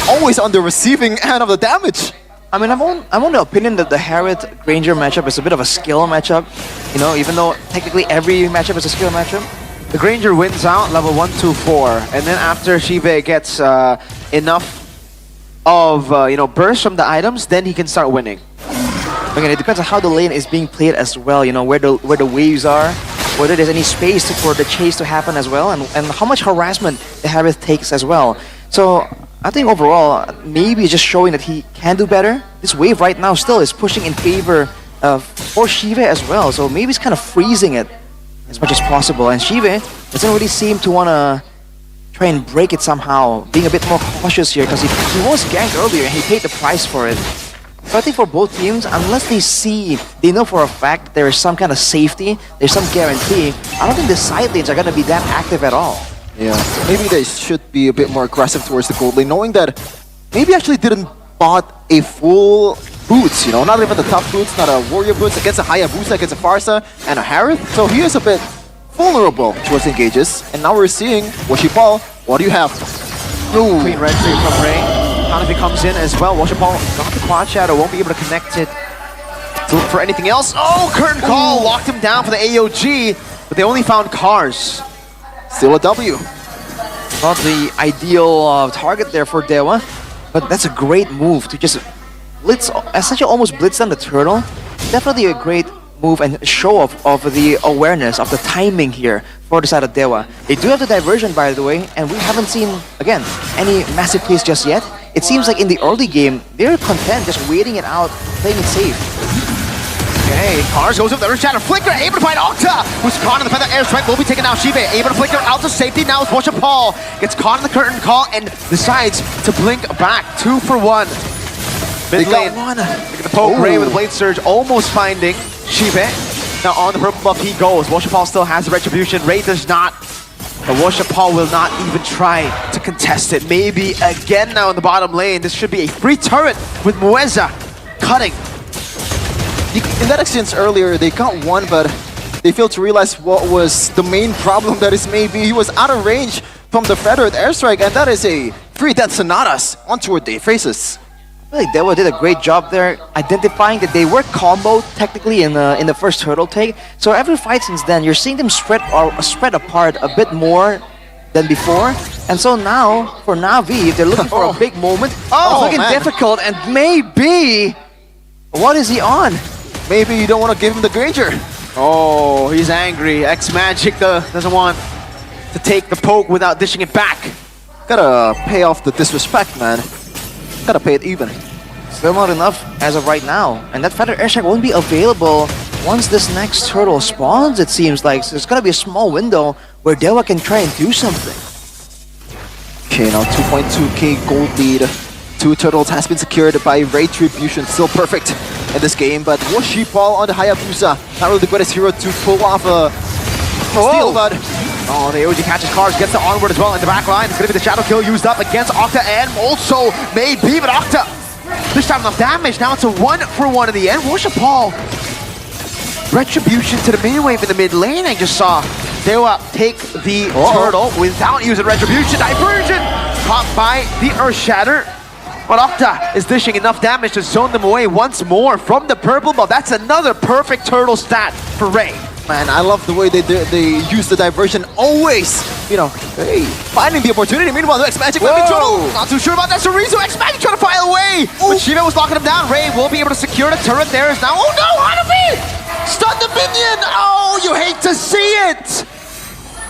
always on the receiving end of the damage. I mean, I'm on the opinion that the Harith-Granger matchup is a bit of a skill matchup. You know, even though technically every matchup is a skill matchup. The Granger wins out level 1, 2, 4, and then after Shiva gets enough of burst from the items, then he can start winning. Again, it depends on how the lane is being played as well. You know, where the waves are, whether there's any space for the chase to happen as well, and how much harassment the Harith takes as well. So I think overall, maybe it's just showing that he can do better. This wave right now still is pushing in favor for Shiva as well. So maybe he's kind of freezing it as much as possible. And Shiva doesn't really seem to want to try and break it somehow, being a bit more cautious here because he was ganked earlier and he paid the price for it. So I think for both teams, unless they know for a fact that there is some kind of safety, there's some guarantee, I don't think the side lanes are going to be that active at all. Yeah, maybe they should be a bit more aggressive towards the gold lane, knowing that maybe actually didn't bought a full boots, you know, not even the tough boots, not a warrior boots, against a Hayabusa, against a Farsa, and a Harith. So he is a bit vulnerable towards engages. And now we're seeing Washipal. What do you have? Ooh. Clean red tree from Ray. Hanafi comes in as well. Washipal got the quad shadow, won't be able to connect it to look for anything else. Oh, curtain call locked him down for the AOG, but they only found Cars. Still a W. Not the ideal target there for Dewa, but that's a great move to just blitz, essentially almost blitz on the turtle. Definitely a great move and show of the awareness of the timing here for the side of Dewa. They do have the diversion, by the way, and we haven't seen, again, any massive plays just yet. It seems like in the early game, they're content just waiting it out, playing it safe. Okay, Cars goes up there, Shadow Flicker, able to find Octa, who's caught in the feather airstrike, will be taken out. Shiva able to flicker out to safety, now it's Washipal, gets caught in the curtain call and decides to blink back. 2 for 1. Mid lane, look at the poke, Ray with Blade Surge, almost finding Shiva. Now on the purple buff he goes, Washipal still has the retribution, Ray does not. But Washipal will not even try to contest it. Maybe again now in the bottom lane, this should be a free turret with Mueza cutting. In that exchange earlier, they got one, but they failed to realize what was the main problem. That is maybe he was out of range from the feathered airstrike, and that is a free death Sonatas onto their faces. I feel like Dewa did a great job there, identifying that they were comboed technically in the first turtle take. So every fight since then, you're seeing them spread apart a bit more than before. And so now, for Na'Vi, if they're looking for a big moment, it's looking difficult, and maybe... What is he on? Maybe you don't want to give him the Granger. Oh, he's angry. X-Magic doesn't want to take the poke without dishing it back. Gotta pay off the disrespect, man. Gotta pay it even. Still not enough as of right now. And that Feather Airstrike won't be available once this next turtle spawns, it seems like. So there's gonna be a small window where Dewa can try and do something. Okay, now 2.2k gold lead. 2 turtles has been secured by Retribution. Still perfect in this game, but Washipal on the Hayabusa. Not really the greatest hero to pull off a steal, but... Oh, the AOG catches Cars, gets the onward as well in the back line. It's going to be the shadow kill used up against Octa and also maybe, but Octa, this time enough damage. Now it's a 1 for 1 in the end. Washipal, Retribution to the main wave in the mid lane. I just saw Dewa take the turtle without using Retribution. Diversion caught by the Earth Shatter. But Octa is dishing enough damage to zone them away once more from the purple buff. That's another perfect turtle stat for Ray. Man, I love the way they use the diversion. Always, you know, hey, finding the opportunity. Meanwhile, the X-Magic might be trouble. Not too sure about that. Chorizo, X-Magic trying to file away. But Shiva was locking him down. Ray will be able to secure the turret. There is now. Oh no, Hanabi! Stun the minion! Oh, you hate to see it!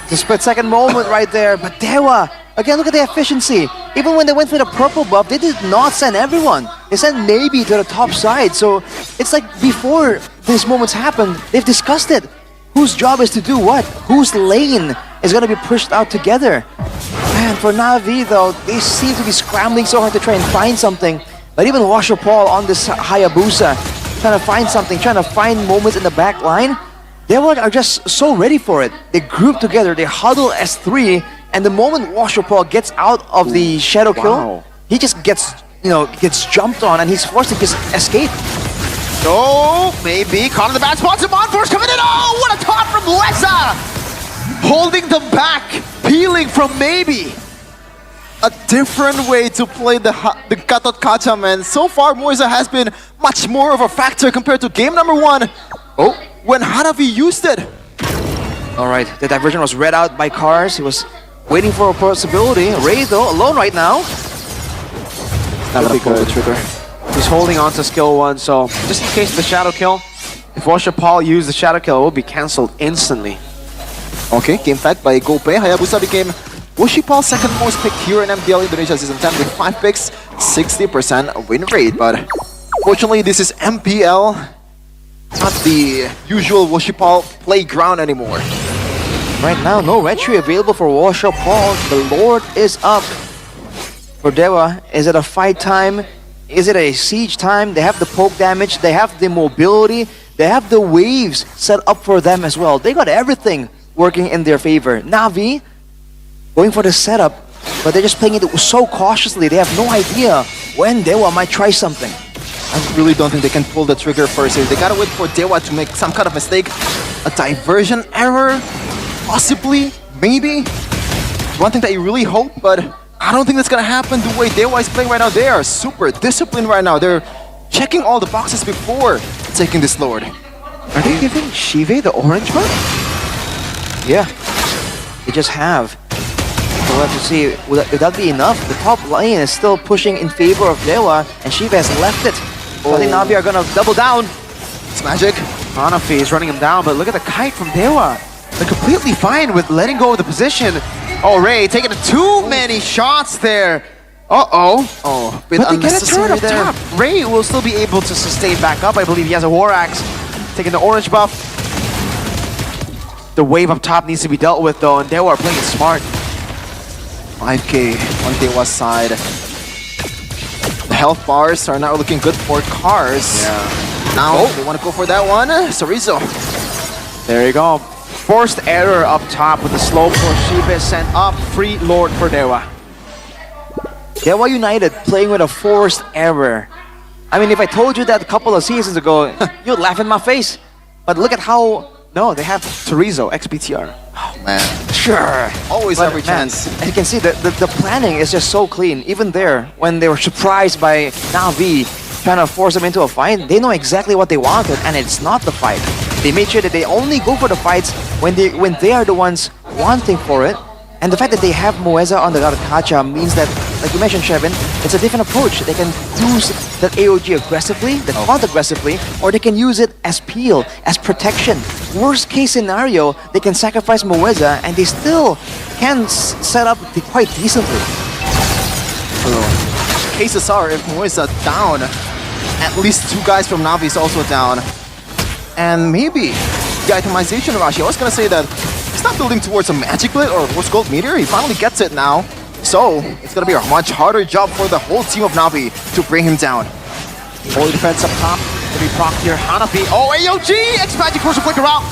The split-second moment right there, but Dewa, again, look at the efficiency. Even when they went for the purple buff, they did not send everyone. They sent maybe to the top side. So it's like before these moments happened, they've discussed it. Whose job is to do what? Whose lane is going to be pushed out together? Man, for Na'Vi though, they seem to be scrambling so hard to try and find something. But even Washer Paul on this Hayabusa, trying to find something, trying to find moments in the back line. They are just so ready for it. They group together, they huddle as 3, and the moment Washer Paul gets out of the shadow kill, he just gets, gets jumped on and he's forced to just escape. Oh, maybe caught in the bad spots. And Monforce coming in. Oh, what a taunt from Leza! Holding them back, peeling from maybe. A different way to play the Katot Kacha, man. So far, Moisa has been much more of a factor compared to game number 1. Oh, when Hanabi used it. All right, the diversion was read out by Cars. He was waiting for a possibility. Ray, though, alone right now. Not gonna pull the trigger. He's holding on to skill 1, so just in case of the shadow kill, if Washer Paul used the shadow kill, it will be cancelled instantly. Okay, game fact by Gope. Hayabusa became Washer Paul's second most picked here in MPL Indonesia Season 10 with 5 picks, 60% win rate. But fortunately, this is MPL, not the usual Washer Paul playground anymore. Right now, no retry available for Washer Paul. The Lord is up. For Dewa, is it a fight time? Is it a siege time? They have the poke damage, they have the mobility, they have the waves set up for them as well. They got everything working in their favor. Na'Vi going for the setup, but they're just playing it so cautiously. They have no idea when Dewa might try something. I really don't think they can pull the trigger first here. They gotta wait for Dewa to make some kind of mistake. A diversion error? Possibly? Maybe? One thing that you really hope, but I don't think that's gonna happen the way Dewa is playing right now. They are super disciplined right now. They're checking all the boxes before taking this Lord. Are they giving Shive the orange buff? Yeah, they just have. We'll have to see, will that be enough? The top lane is still pushing in favor of Dewa, and Shiva has left it. So I think Na'Vi are gonna double down. It's magic. Hanafi is running him down, but look at the kite from Dewa. They're completely fine with letting go of the position. Oh, Ray taking too many shots there. Uh-oh. Oh, bit but they get a turret unnecessary up there. top. Ray will still be able to sustain back up. I believe he has a War Axe. Taking the orange buff. The wave up top needs to be dealt with though, and Dewa are playing it smart. 5k on Dewa's side. The health bars are not looking good for Cars. Yeah. Now they want to go for that one. Chorizo. There you go. Forced error up top with the slow push. Shiva is sent up. Free Lord for Dewa. Dewa United playing with a forced error. I mean, if I told you that a couple of seasons ago, you'd laugh in my face. But look at how... No, they have Chorizo, XBTR. Oh man. Sure. Always But every man, chance. and you can see that the planning is just so clean. Even there, when they were surprised by Na'Vi trying to force them into a fight, they know exactly what they wanted, and it's not the fight. They made sure that they only go for the fights when they are the ones wanting for it. And the fact that they have Moeza on the Kacha means that, like you mentioned, Shevin, it's a different approach. They can use that AOG aggressively, that taunt aggressively, or they can use it as peel, as protection. Worst case scenario, they can sacrifice Moeza and they still can set up quite decently. Cases are if Moisa down, at least 2 guys from Na'Vi is also down. And maybe the itemization rush. I was gonna say that he's not building towards a magic blade or Rose Gold Meteor. He finally gets it now. So it's gonna be a much harder job for the whole team of Na'Vi to bring him down. Holy defense up top. Gonna be proc here. Hanafi. Oh, AOG! X-Magic force to flicker out.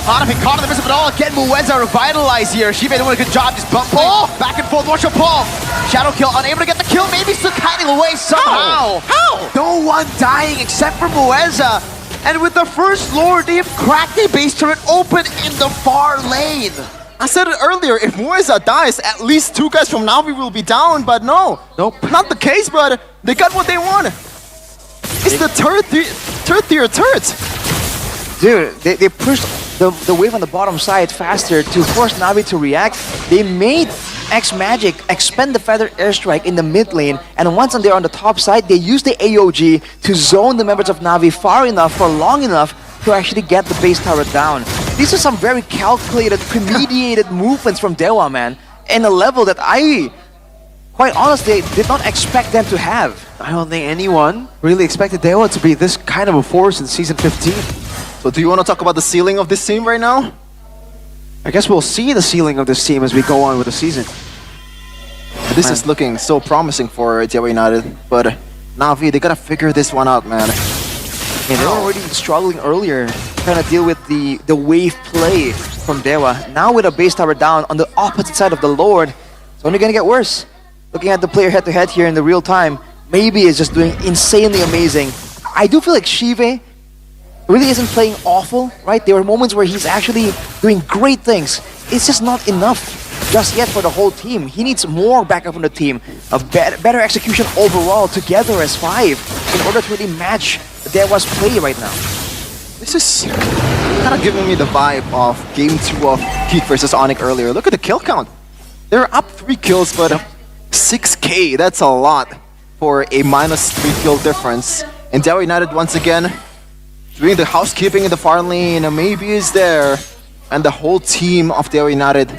Hanafi caught in the midst of it all. Again, Mueza revitalized here. Shiva doing a good job. Just bump Paul. Back and forth. Watch out, Paul. Shadow kill. Unable to get the kill. Maybe still kiting away somehow. How? No one dying except for Mueza. And with the first Lord, they have cracked a base turret open in the far lane. I said it earlier, if Moisa dies, at least 2 guys from Na'Vi will be down, but no. Nope. Not the case, but They got what they want. It's the third tier turret. Dude, they pushed the wave on the bottom side faster to force Na'Vi to react. They made X-Magic expend the Feather Airstrike in the mid lane, and once they're on the top side, they use the AOG to zone the members of Na'Vi far enough for long enough to actually get the base tower down. These are some very calculated, premeditated movements from Dewa, man, in a level that I, quite honestly, did not expect them to have. I don't think anyone really expected Dewa to be this kind of a force in Season 15. So do you want to talk about the ceiling of this team right now? I guess we'll see the ceiling of this team as we go on with the season. This is looking so promising for Dewa United, but Na'Vi, they gotta figure this one out, man. And they were already struggling earlier, trying to deal with the wave play from Dewa. Now with a base tower down on the opposite side of the Lord, it's only gonna get worse. Looking at the player head-to-head here in the real time, Maybe is just doing insanely amazing. I do feel like Shive really isn't playing awful, right? There are moments where he's actually doing great things. It's just not enough just yet for the whole team. He needs more backup from the team, a better execution overall together as 5 in order to really match Dewa's play right now. This is kind of giving me the vibe of Game 2 of Geek versus Onyx earlier. Look at the kill count. They're up 3 kills, but 6k, that's a lot for a -3 kill difference. And Dewa United once again doing the housekeeping in the far lane. Maybe is there, and the whole team of Dewa United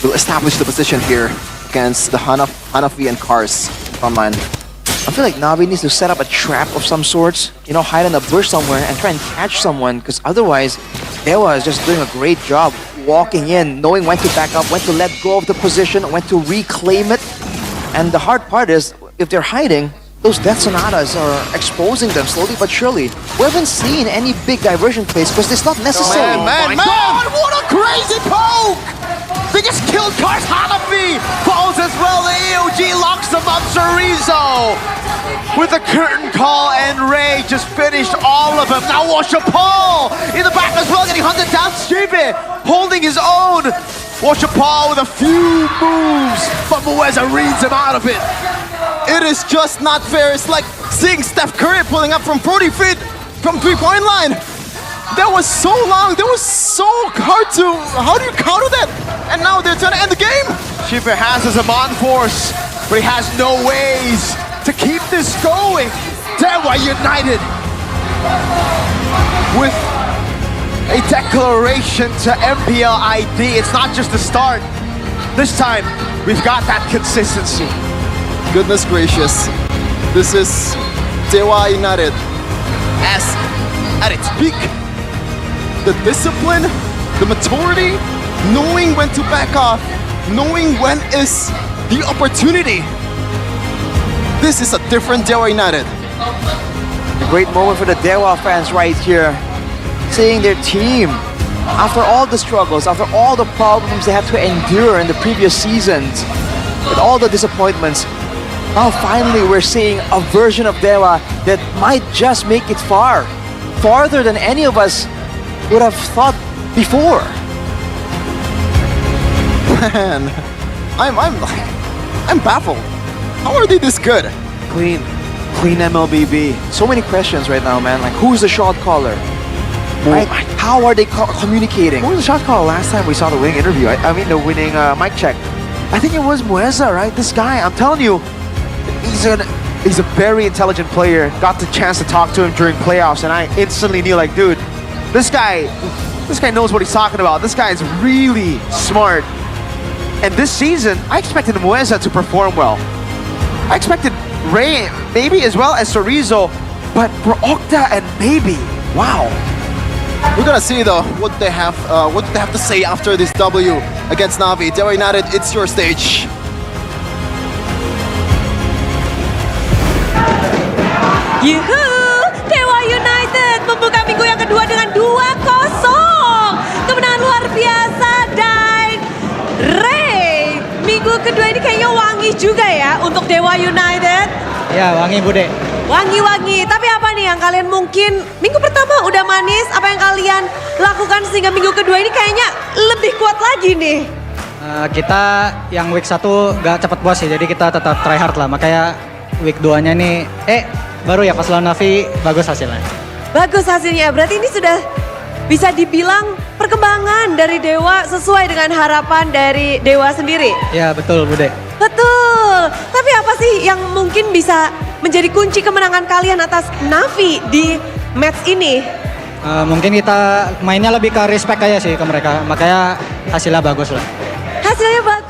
will establish the position here against the Hanafi and Cars frontline. I feel like Na'Vi needs to set up a trap of some sorts, you know, hide in a bush somewhere and try and catch someone, because otherwise Dewa is just doing a great job walking in, knowing when to back up, when to let go of the position, when to reclaim it. And the hard part is, if they're hiding, those Death Sonatas are exposing them slowly but surely. We haven't seen any big diversion plays because it's not necessary. Man, God, what a crazy poke! They just killed Cars. Hanafi falls as well. The AOG locks them up. Chorizo with a curtain call, and Ray just finished all of them. Now Washapal in the back as well, getting hunted down. Shibe holding his own. Washapal with a few moves, but Mueza reads him out of it. it is just not fair. It's like seeing Steph Curry pulling up from 40 feet from 3-point line. That was so long, that was so hard to, how do you counter that? And now they're trying to end the game. Shibe has his Amon force, but he has no ways to keep this going. Dewa United with a declaration to MPL ID. It's not just the start. This time, we've got that consistency. Goodness gracious. This is Dewa United as at its peak. The discipline, the maturity, knowing when to back off, knowing when is the opportunity. This is a different Dewa United. A great moment for the Dewa fans right here. Seeing their team, after all the struggles, after all the problems they had to endure in the previous seasons, with all the disappointments, now finally we're seeing a version of Dewa that might just make it farther than any of us would have thought before. Man, I'm baffled. How are they this good? Clean MLBB. So many questions right now, man. Like, who's the shot caller? Right? How are they communicating? Who was the shot call last time we saw the winning interview? I mean the winning mic check. I think it was Mueza, right? This guy, I'm telling you, he's a very intelligent player. Got the chance to talk to him during playoffs, and I instantly knew, like, dude, this guy knows what he's talking about. This guy is really smart. And this season, I expected Mueza to perform well. I expected Ray, maybe as well as Chorizo, but for Octa and maybe, wow. We're gonna see though what they have to say after this W against Na'Vi. Dewa United, it's your stage. Yuhuu! Dewa United membuka minggu yang kedua dengan 2-0. Kemenangan luar biasa dan Ray. Minggu kedua ini kayaknya wangi juga ya untuk Dewa United. Ya, wangi Bude. Wangi-wangi, tapi apa nih yang kalian mungkin minggu pertama udah manis, apa yang kalian lakukan sehingga minggu kedua ini kayaknya lebih kuat lagi nih? Kita yang week 1 gak cepet puas ya, jadi kita tetap try hard lah. Makanya week 2-nya nih, baru ya pas lawan Navi bagus hasilnya. Bagus hasilnya, berarti ini sudah bisa dibilang perkembangan dari Dewa sesuai dengan harapan dari Dewa sendiri. Ya betul Bude. Betul, tapi apa sih yang mungkin bisa menjadi kunci kemenangan kalian atas Navi di match ini? Mungkin kita mainnya lebih ke respect aja sih ke mereka, makanya hasilnya bagus lah. Hasilnya bagus.